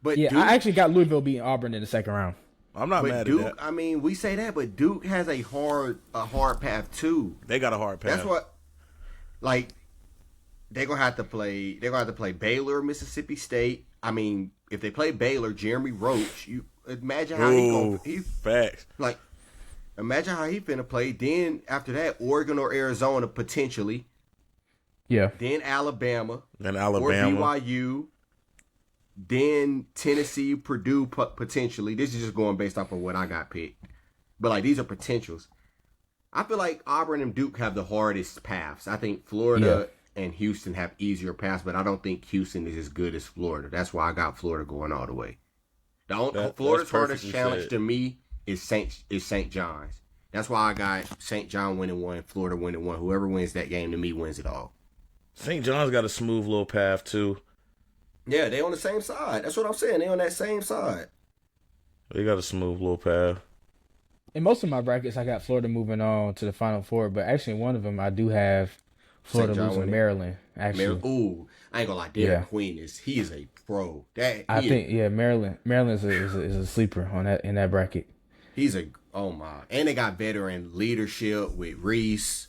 But yeah, Duke, I actually got Louisville beating Auburn in the second round. I'm not mad Duke, at that. I mean, we say that, but Duke has a hard path too. They got a hard path. That's what, like, they're gonna have to play. They're gonna have to play Baylor, Mississippi State. I mean, if they play Baylor, Jeremy Roach, you imagine how facts. Like, imagine how he finna play. Then after that, Oregon or Arizona potentially. Yeah. Then Alabama. Or BYU. Then Tennessee, Purdue potentially. This is just going based off of what I got picked. But, like, these are potentials. I feel like Auburn and Duke have the hardest paths. I think Florida and Houston have easier paths, but I don't think Houston is as good as Florida. That's why I got Florida going all the way. Florida's hardest challenge to me is St. John's. That's why I got St. John winning one, Florida winning one. Whoever wins that game to me wins it all. St. John's got a smooth little path too. Yeah, they on the same side. That's what I'm saying. They on that same side. They got a smooth little path. In most of my brackets, I got Florida moving on to the Final Four, but actually in one of them, I do have Florida losing to Maryland. Actually, ooh, I ain't gonna lie. Derek Queen is a pro. Maryland is a sleeper on that in that bracket. Oh my, and they got veteran leadership with Reese.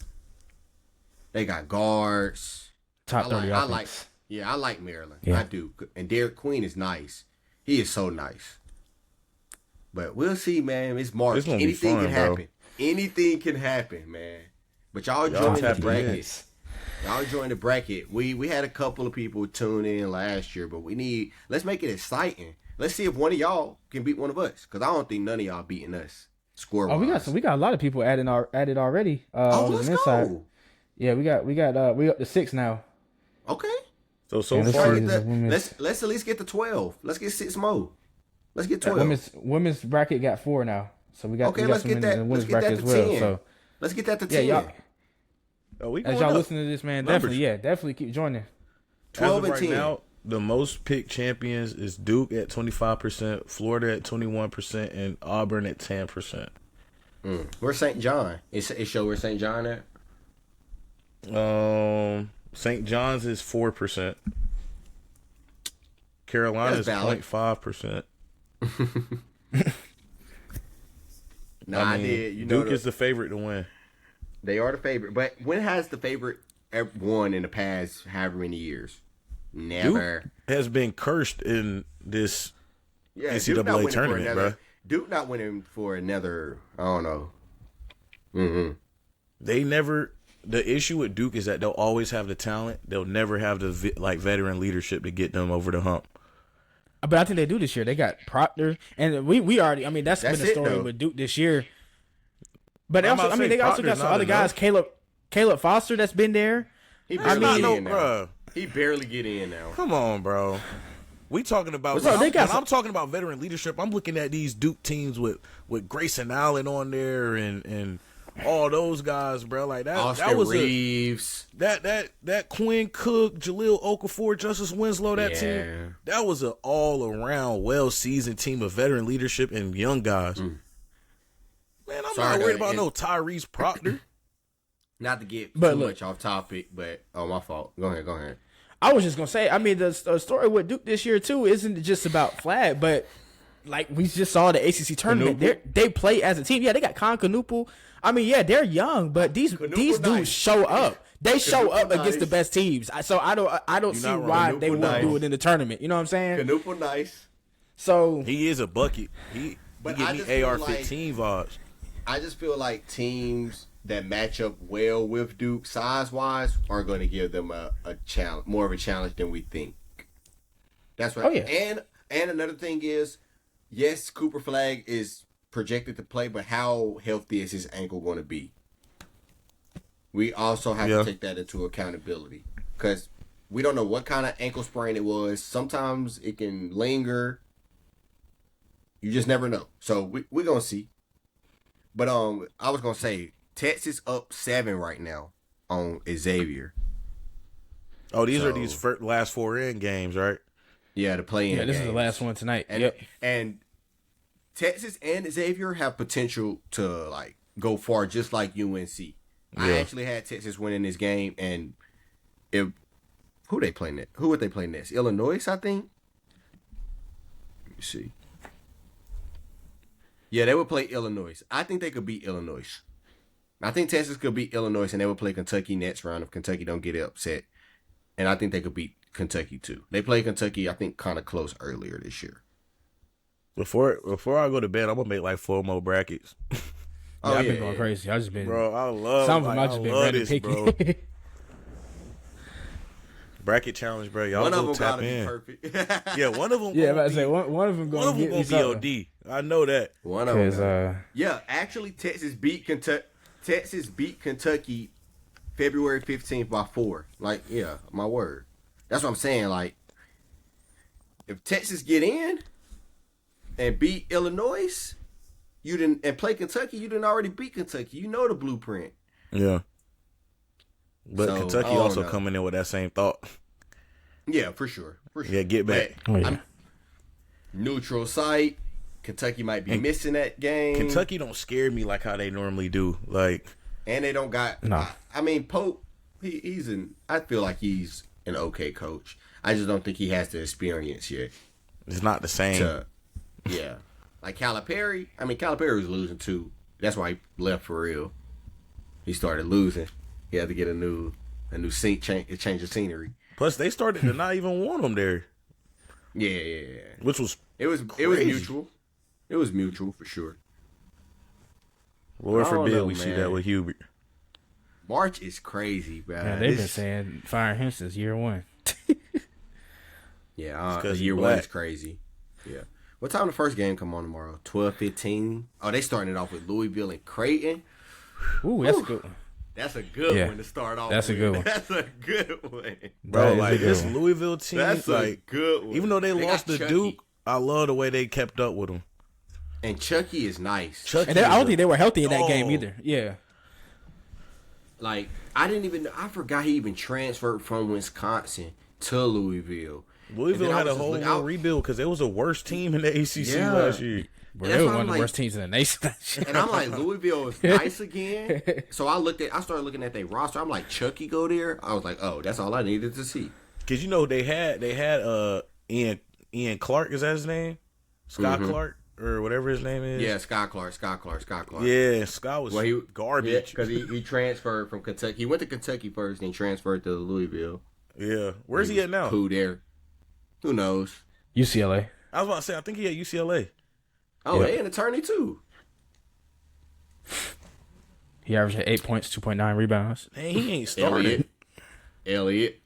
They got guards. Top 30 offense. I like Maryland. Yeah. I do. And Derek Queen is nice. He is so nice. But we'll see, man. It's March. Anything can happen. Bro. Anything can happen, man. But y'all join the bracket. Y'all join the bracket. We had a couple of people tune in last year, but let's make it exciting. Let's see if one of y'all can beat one of us. Because I don't think none of y'all beating us. Score wise. We got a lot of people added already. Let's go. Side. Yeah, we up to 6 now. Okay. So far, let's at least get to 12. Let's get 6 more. Let's get 12. Women's bracket got 4 now, so we got let's get that. Let's get that to 10. So let's get that to 10. Yeah, as y'all up. Listen to this, man, definitely keep joining. 12 and 10. Now, the most picked champions is Duke at 25%, Florida at 21%, and Auburn at 10%. Where's St. John? It show where St. John at? St. John's is 4%. Carolina's 0.5%. Duke is the favorite to win. They are the favorite. But when has the favorite won in the past however many years? Never. Duke has been cursed in this NCAA tournament, bro. Duke not winning for another, I don't know. Mm-hmm. They never... The issue with Duke is that they'll always have the talent. They'll never have the veteran leadership to get them over the hump. But I think they do this year. They got Proctor, and we already. I mean, that's been the story with Duke this year. But they also got some other guys. Caleb Foster that's been there. He barely get in now. Come on, bro. We talking about. I'm talking about veteran leadership. I'm looking at these Duke teams with Grayson Allen on there and all those guys, bro. Like that. Oscar that was Reeves. That Quinn Cook, Jaleel Okafor, Justice Winslow. That team. That was an all around well seasoned team of veteran leadership and young guys. Man, I'm not worried about no Tyrese Proctor. Not to get too much off topic, but my fault. Go ahead. I was just gonna say, I mean, the story with Duke this year too isn't just about flag, but like we just saw the ACC tournament. They play as a team. Yeah, they got Con Canuple. I mean, yeah, they're young, but these dudes show up. They show up against the best teams. So I don't see why they won't do it in the tournament. You know what I'm saying? Canuple nice. So he is a bucket. He give me AR-15 vibes. I just feel like teams that match up well with Duke size-wise are going to give them a challenge, more of a challenge than we think. That's right. Oh, yeah. And another thing is, yes, Cooper Flag is projected to play, but how healthy is his ankle going to be? We also have to take that into accountability because we don't know what kind of ankle sprain it was. Sometimes it can linger. You just never know. So we're going to see. But I was going to say, Texas up 7 right now on Xavier. Oh, these are these last 4 in games, right? Yeah, the play-in this games. is the last one tonight. And, and Texas and Xavier have potential to like go far, just like UNC. Yeah. I actually had Texas winning this game, and who they playing next? Who would they play next? Illinois, I think. Let me see. Yeah, they would play Illinois. I think they could beat Illinois. I think Texas could beat Illinois, and they would play Kentucky next round if Kentucky don't get upset. And I think they could beat Kentucky too. They played Kentucky, I think, kind of close earlier this year. Before I go to bed, I'm gonna make like 4 more brackets. I've been going crazy. I just been, bro. I love some of them. I just been ready this, picky. bro. Bracket challenge, bro. Y'all go tap in. Perfect. Yeah, one of them. Yeah, I say one of them One of them gonna be OD. I know that. One of them. Yeah, actually, Texas beat Kentucky February 15th by 4. Like, yeah, my word. That's what I'm saying. Like, if Texas get in and beat Illinois, and play Kentucky, you didn't already beat Kentucky. You know the blueprint. Yeah. But Kentucky also coming in with that same thought. Yeah, for sure. Yeah, get back. Neutral site. Kentucky might be missing that game. Kentucky don't scare me like how they normally do. Like, and they don't got. No. I mean, Pope. I feel like he's an okay coach. I just don't think he has the experience yet. It's not the same. Yeah, like Calipari. I mean, Calipari was losing too. That's why he left for real. He started losing. He had to get a new change of scenery. Plus, they started to not even want him there. Yeah. Which was it was mutual. It was mutual for sure. Lord forbid we see that with Hubert. March is crazy, bro. Yeah, they've been saying firing him since year 1. Yeah, year 1 is crazy. Yeah. What time the first game come on tomorrow? 12:15. Oh, they starting it off with Louisville and Creighton. Ooh, that's a good one. That's a good one to start off. That's a good one. That's a good one, bro. Like this Louisville team, that's like a good one. Even though they lost to Duke, I love the way they kept up with them. And Chucky is nice. I don't think they were healthy in that game either. Yeah. Like I forgot he even transferred from Wisconsin to Louisville. Louisville had a whole rebuild because it was a worst team in the ACC last year. Bro, they were one of the worst teams in the nation. And I'm like, Louisville is nice again. So I started looking at their roster. I'm like, Chucky go there? I was like, oh, that's all I needed to see. Because you know they had Ian Clark, is that his name? Scott Clark or whatever his name is. Yeah, Scott Clark. Yeah, Scott was garbage. Because he transferred from Kentucky. He went to Kentucky first, then transferred to Louisville. Yeah, where's he at now? Who there? Who knows? UCLA. I was about to say, I think he at UCLA. Oh, they an attorney too. He averaged 8 points, 2.9 rebounds. Man, he ain't started. Elliott.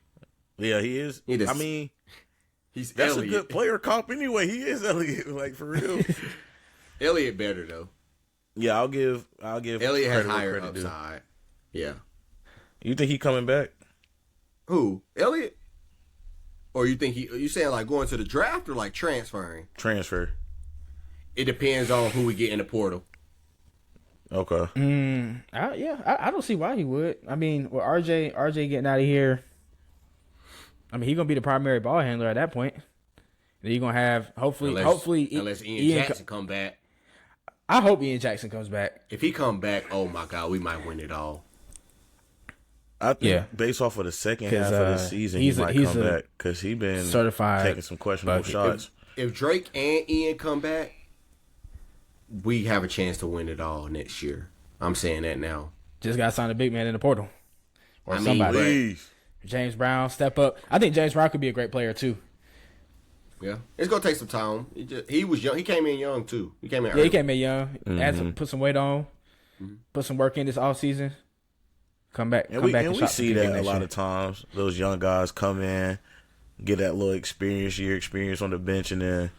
Yeah, he is. He's that's Elliott. A good player comp anyway. He is Elliott, like for real. Elliott better though. Yeah, I'll give Elliott has higher upside. Yeah. You think he coming back? Who? Elliott? Or you think you saying like going to the draft or like transferring? Transfer. It depends on who we get in the portal. Okay. I don't see why he would. I mean, with RJ getting out of here, I mean, he's gonna be the primary ball handler at that point. Then you're gonna have hopefully unless Ian Jackson come back. I hope Ian Jackson comes back. If he come back, oh my God, we might win it all. I think Yeah. based off of the second 'Cause, half of the season, he's he might a come back because he been certified taking some questionable bucket. shots. If Drake and Ian come back, we have a chance to win it all next year. I'm saying that now. Just got to sign a big man in the portal. Or I mean, somebody. Please. James Brown, step up. I think James Brown could be a great player, too. Yeah, it's gonna take some time. He was young. He came in young too. He came in. Yeah, early. he came in young. Had to put some weight on. Put some work in this offseason. Come back. And come back we shot see the that a next lot year. of times. Those young guys come in, get that little year experience on the bench, and then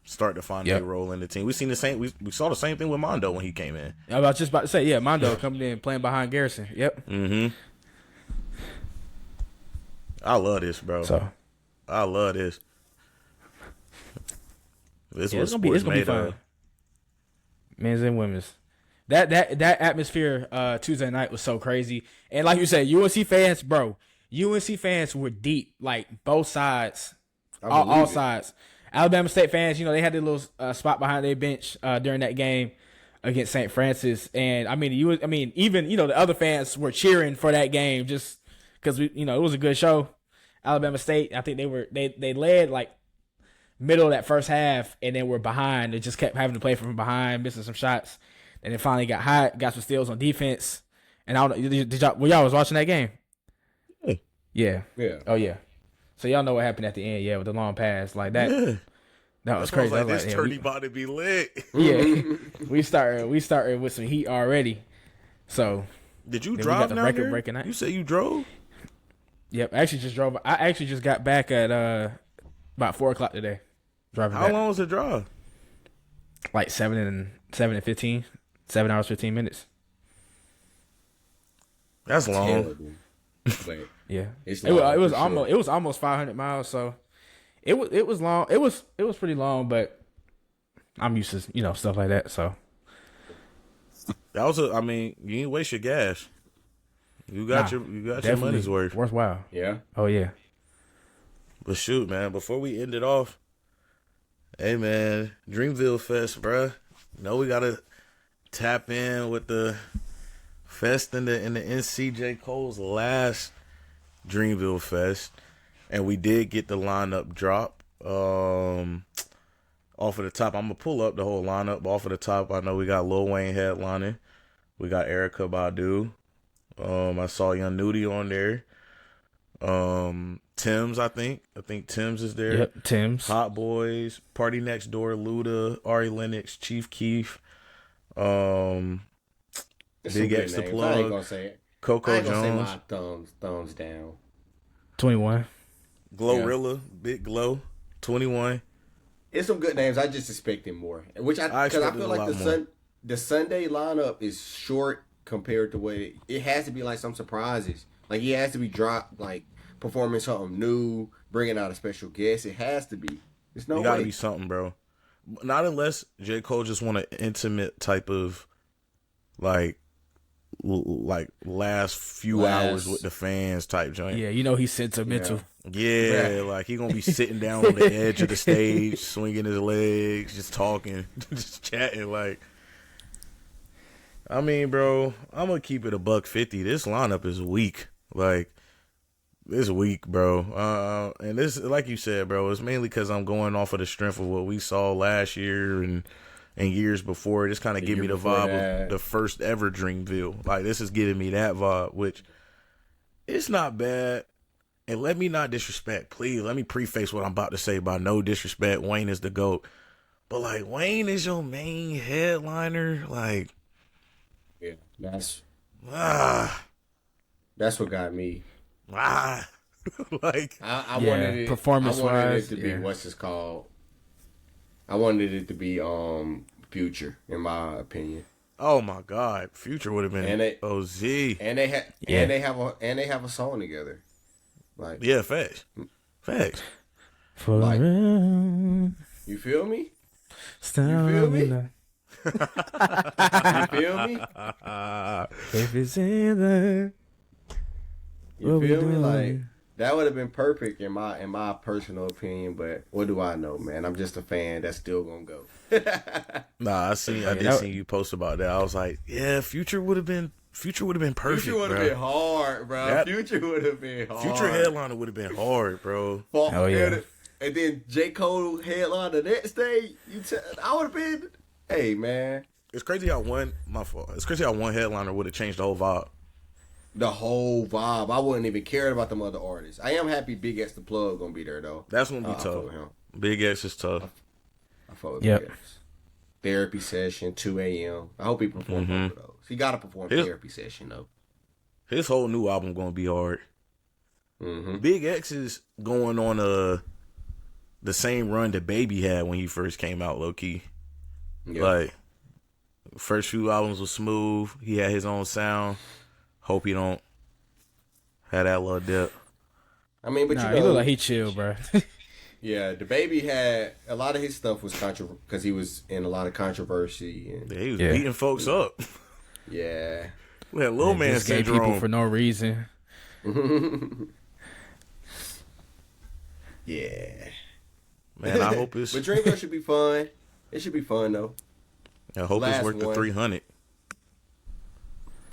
start to find their role in the team. We seen the same. We saw the same thing with Mondo when he came in. I was just about to say, yeah, Mondo coming in playing behind Garrison. Yep. Mm-hmm. I love this, bro. So I love this. This yeah, was it's gonna be fun. Men's and women's. That atmosphere Tuesday night was so crazy. And like you said, UNC fans, bro, UNC fans were deep, like both sides, all sides. Alabama State fans, they had their little spot behind their bench during that game against St. Francis, and even the other fans were cheering for that game just because it was a good show. Alabama State, I think they led like middle of that first half, and then were behind. They just kept having to play from behind, missing some shots, and then finally got hot, got some steals on defense. And y'all was watching that game? Yeah. Oh yeah. So y'all know what happened at the end, with the long pass like that. Yeah. That was crazy. I was like, this tourney about to be lit. Yeah, we started with some heat already. So did you drive down there? Breaking night. You said you drove? Yep, I actually just drove. I actually just got back at about 4:00 today. Driving. How long was the drive? Like 7 and 15, 7 hours 15 minutes. That's long. Terrible. But Yeah, it's it was almost 500 miles. So it was long. It was pretty long, but I'm used to stuff like that. So That was you didn't waste your gas. You got your money's worth. Worthwhile. yeah. Oh yeah. But shoot, man, before we end it off, hey man, Dreamville Fest, bruh. We gotta tap in with the fest in the NCJ Cole's last Dreamville Fest, and we did get the lineup drop. Off of the top, I'm gonna pull up the whole lineup. Off of the top, I know we got Lil Wayne headlining. We got Erykah Badu. I saw Young Nudie on there. Tim's, I think Tim's is there. Yep, Tim's. Hot Boys, Party Next Door, Luda, Ari Lennox, Chief Keef, Big X the Plug, I ain't gonna say it. Coco I ain't gonna Jones, say my thumbs down. 21. Glorilla, Big Glow, 21. It's some good names. I just expected more, because I expected feel a like lot more. the Sunday lineup is short compared to what it has to be. Like some surprises. Like he has to be dropped, like performing something new, bringing out a special guest. It has to be. There's no way. It gotta be something, bro. Not unless J. Cole just want an intimate type of like last few hours with the fans type joint. Yeah, he's sentimental. Yeah, like he gonna be sitting down on the edge of the stage, swinging his legs, just talking, just chatting. Like, bro, I'm gonna keep it $150. This lineup is weak. Like, it's weak, bro. And this, like you said, bro, it's mainly because I'm going off of the strength of what we saw last year and years before. It just kind of give me the vibe of the first ever Dreamville. Like, this is giving me that vibe, which it's not bad. And let me not disrespect, please. Let me preface what I'm about to say by no disrespect. Wayne is the GOAT. But, like, Wayne is your main headliner. Like, Yeah, that's that's what got me. Like, I wanted it performance-wise, to be what's this called? I wanted it to be Future, in my opinion. oh my God, Future would have been OZ. And they have a song together. Like, Yeah, facts. Like, you feel me? feel me? You feel me? If it's in there, You feel me? Like, that would have been perfect in my personal opinion, but what do I know, man? I'm just a fan that's still gonna go. Nah, I did see you post about that. I was like, yeah, Future would have been Future would have been perfect, Future would have been hard, bro. Future would have been hard. Future headliner would have been hard, bro. Oh, yeah. And then J. Cole headline the next day. I would have been. Hey, man. It's crazy how one headliner would have changed the whole vibe. The whole vibe. I wouldn't even care about them other artists. I am happy Big X the Plug gonna be there though. That's gonna be tough. Big X is tough. I fuck with Big X. Therapy session, 2 a.m. I hope he performs both of those. He gotta perform therapy session though. His whole new album gonna be hard. Big X is going on the same run that Baby had when he first came out, low key. Yeah. Like first few albums was smooth. He had his own sound. Hope he don't have that little dip. I mean, but he look like he chill, bro. Yeah, the Baby had a lot of his stuff was because he was in a lot of controversy and he was beating folks up. Yeah, we had little man syndrome people for no reason. Yeah, man, I hope it's. But Drinko should be fun. It should be fun though. I hope it's worth the 300.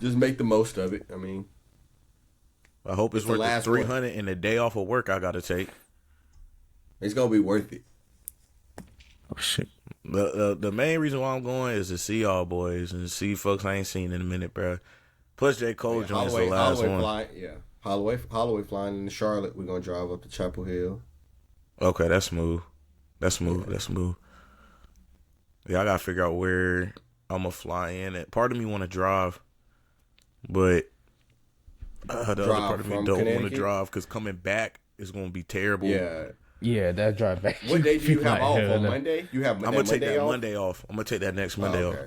Just make the most of it. I mean, I hope it's worth the 300 and the day off of work I gotta take. It's gonna be worth it. Oh shit! The main reason why I'm going is to see y'all boys and see folks I ain't seen in a minute, bro. Plus J. Cole joins the last one. Holloway flying into Charlotte. We're gonna drive up to Chapel Hill. Okay, that's smooth. That's smooth. Yeah, I gotta figure out where I'm gonna fly in at. Part of me want to drive, but the other part of me don't want to drive because coming back is gonna be terrible. Yeah, that drive back. What day do you have off on Monday? You have. I'm gonna take that Monday off. I'm gonna take that next Monday off.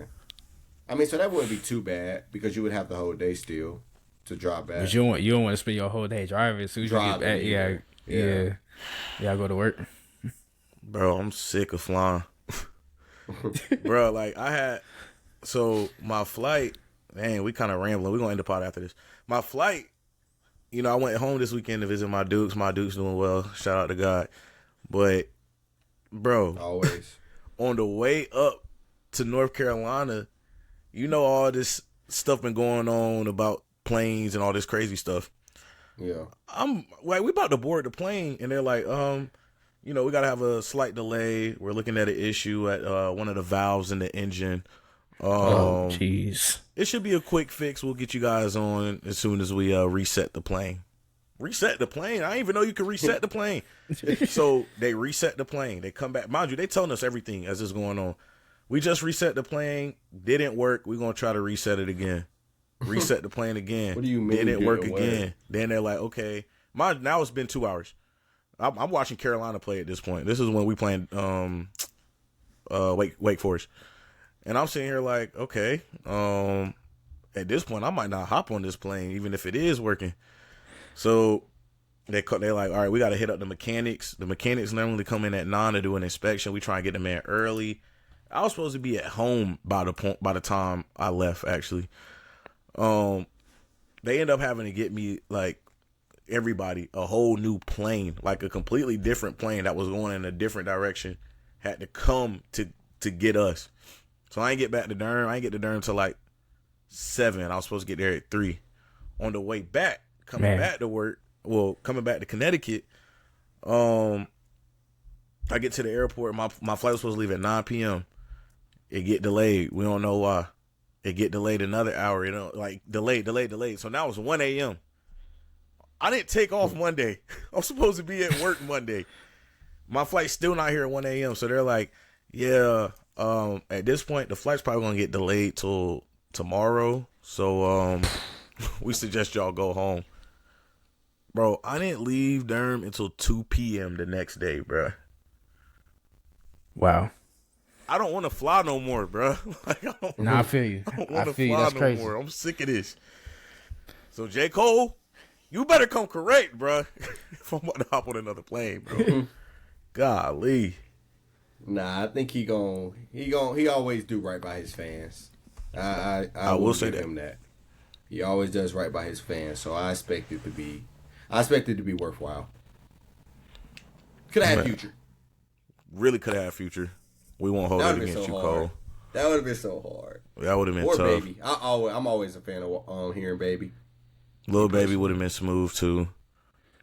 I mean, so that wouldn't be too bad because you would have the whole day still to drive back. But you don't want to spend your whole day driving. As soon as you get back, yeah, go to work. Bro, I'm sick of flying. Bro, like my flight, man, we kind of rambling. We're going to end the pod after this. My flight, I went home this weekend to visit my Dukes. My Dukes doing well. Shout out to God. But, bro, always on the way up to North Carolina, all this stuff been going on about planes and all this crazy stuff. Yeah. I'm like, we about to board the plane, and they're like, we got to have a slight delay. We're looking at an issue at one of the valves in the engine. Jeez. It should be a quick fix. We'll get you guys on as soon as we reset the plane. Reset the plane? I didn't even know you could reset the plane. So they reset the plane. They come back. Mind you, they telling us everything as it's going on. We just reset the plane. Didn't work. We're going to try to reset it again. Reset the plane again. What do you mean? Didn't work again. Then they're like, okay. Now it's been 2 hours. I'm watching Carolina play at this point. This is when we playing Wake Forest. And I'm sitting here like, okay, at this point, I might not hop on this plane, even if it is working. So they're like, all right, we got to hit up the mechanics. The mechanics normally come in at 9 to do an inspection. We try and get them in early. I was supposed to be at home by the time I left, actually. They end up having to get me, like, everybody a whole new plane, like a completely different plane that was going in a different direction, had to come to get us. So I ain't get back to Durham. I ain't get to Durham till like 7. I was supposed to get there at 3. On the way back, coming back to Connecticut, I get to the airport. My flight was supposed to leave at 9 p.m. It get delayed. We don't know why. It get delayed another hour. Delayed. So now it's 1 a.m. I didn't take off Monday. I'm supposed to be at work Monday. My flight's still not here at 1 a.m. So they're like, yeah, at this point, the flight's probably going to get delayed till tomorrow. So we suggest y'all go home. Bro, I didn't leave Durham until 2 p.m. the next day, bro. Wow. I don't want to fly no more, bro. Like, I feel you. I don't want to fly no more. I'm sick of this. So, J. Cole, you better come correct, bro. If I'm about to hop on another plane, bro. Golly. Nah, I think he always do right by his fans. I will say him that. He always does right by his fans, so I expect it to be worthwhile. Could have had Future. Really could have had Future. We won't hold it against you, Cole. That would have been so hard. That would have been Or tough. Baby. I'm always a fan of hearing Baby. Lil Baby would have been smooth too.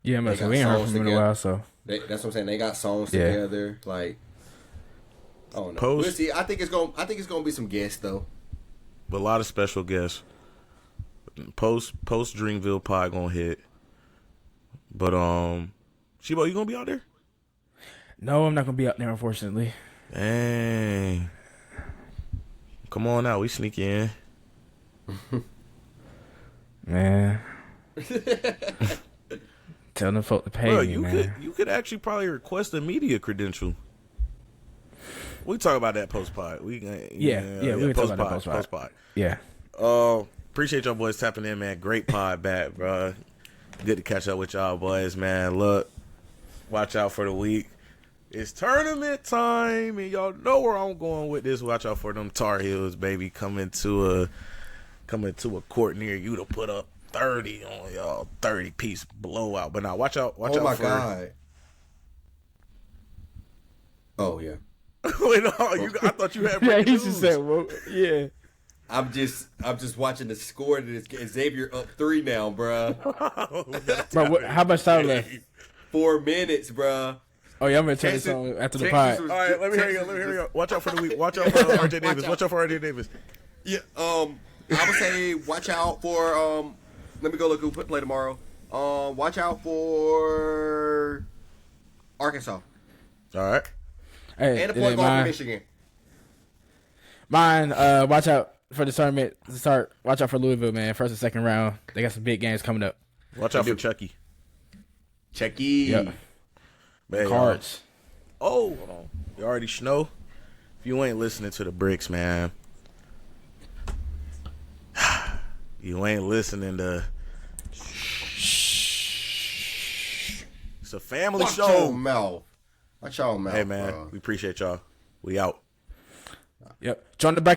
Yeah, man. They So got we ain't heard songs from him in a together. while. So That's what I'm saying. They got songs Yeah. together. Like, I don't know. Post- We'll see. I think it's gonna be some guests though. But a lot of special guests. Post Dreamville Pod gonna hit. But Shibo, you gonna be out there? no, I'm not gonna be out there, unfortunately. Dang. Come on out, we sneak in. Man. Tell them folk to pay Bro, me, man. you could actually probably request a media credential. We talk about that post pod. We can talk about that post pod. Yeah. Appreciate y'all boys tapping in, man. Great pod back, bro. Good to catch up with y'all boys, man. Look, watch out for the week. It's tournament time, and y'all know where I'm going with this. Watch out for them Tar Heels, baby, coming to a court near you to put up 30 on y'all, 30-piece blowout. But now watch out. Watch Oh out my for. god. Oh yeah. Wait, no, I thought you had Yeah, breaking he just news. said, well, yeah. I'm just watching the score. Xavier up 3 now, bruh. Bro, how much time left? 4 minutes, bruh. Oh, yeah, I'm going to turn this Texas- on after the Texas pod. was- All right, let me hear you. Watch out for the week. Watch out for RJ Davis. Watch out for RJ Davis. Yeah. I would say watch out for Let me go look who play tomorrow. Watch out for Arkansas All right. Hey, and the it point ain't guard from mine. Michigan. Mine, watch out for the tournament to start. Watch out for Louisville, man. First and second round. They got some big games coming up. Watch out for Chucky. Checky. Yep. Man, Cards. hold on. You already know. If you ain't listening to the Brickz, man, you ain't listening to. It's a family Watch show. your mouth. Watch your mouth. Hey, man, bro. we appreciate y'all. We out. Yep. Join the back.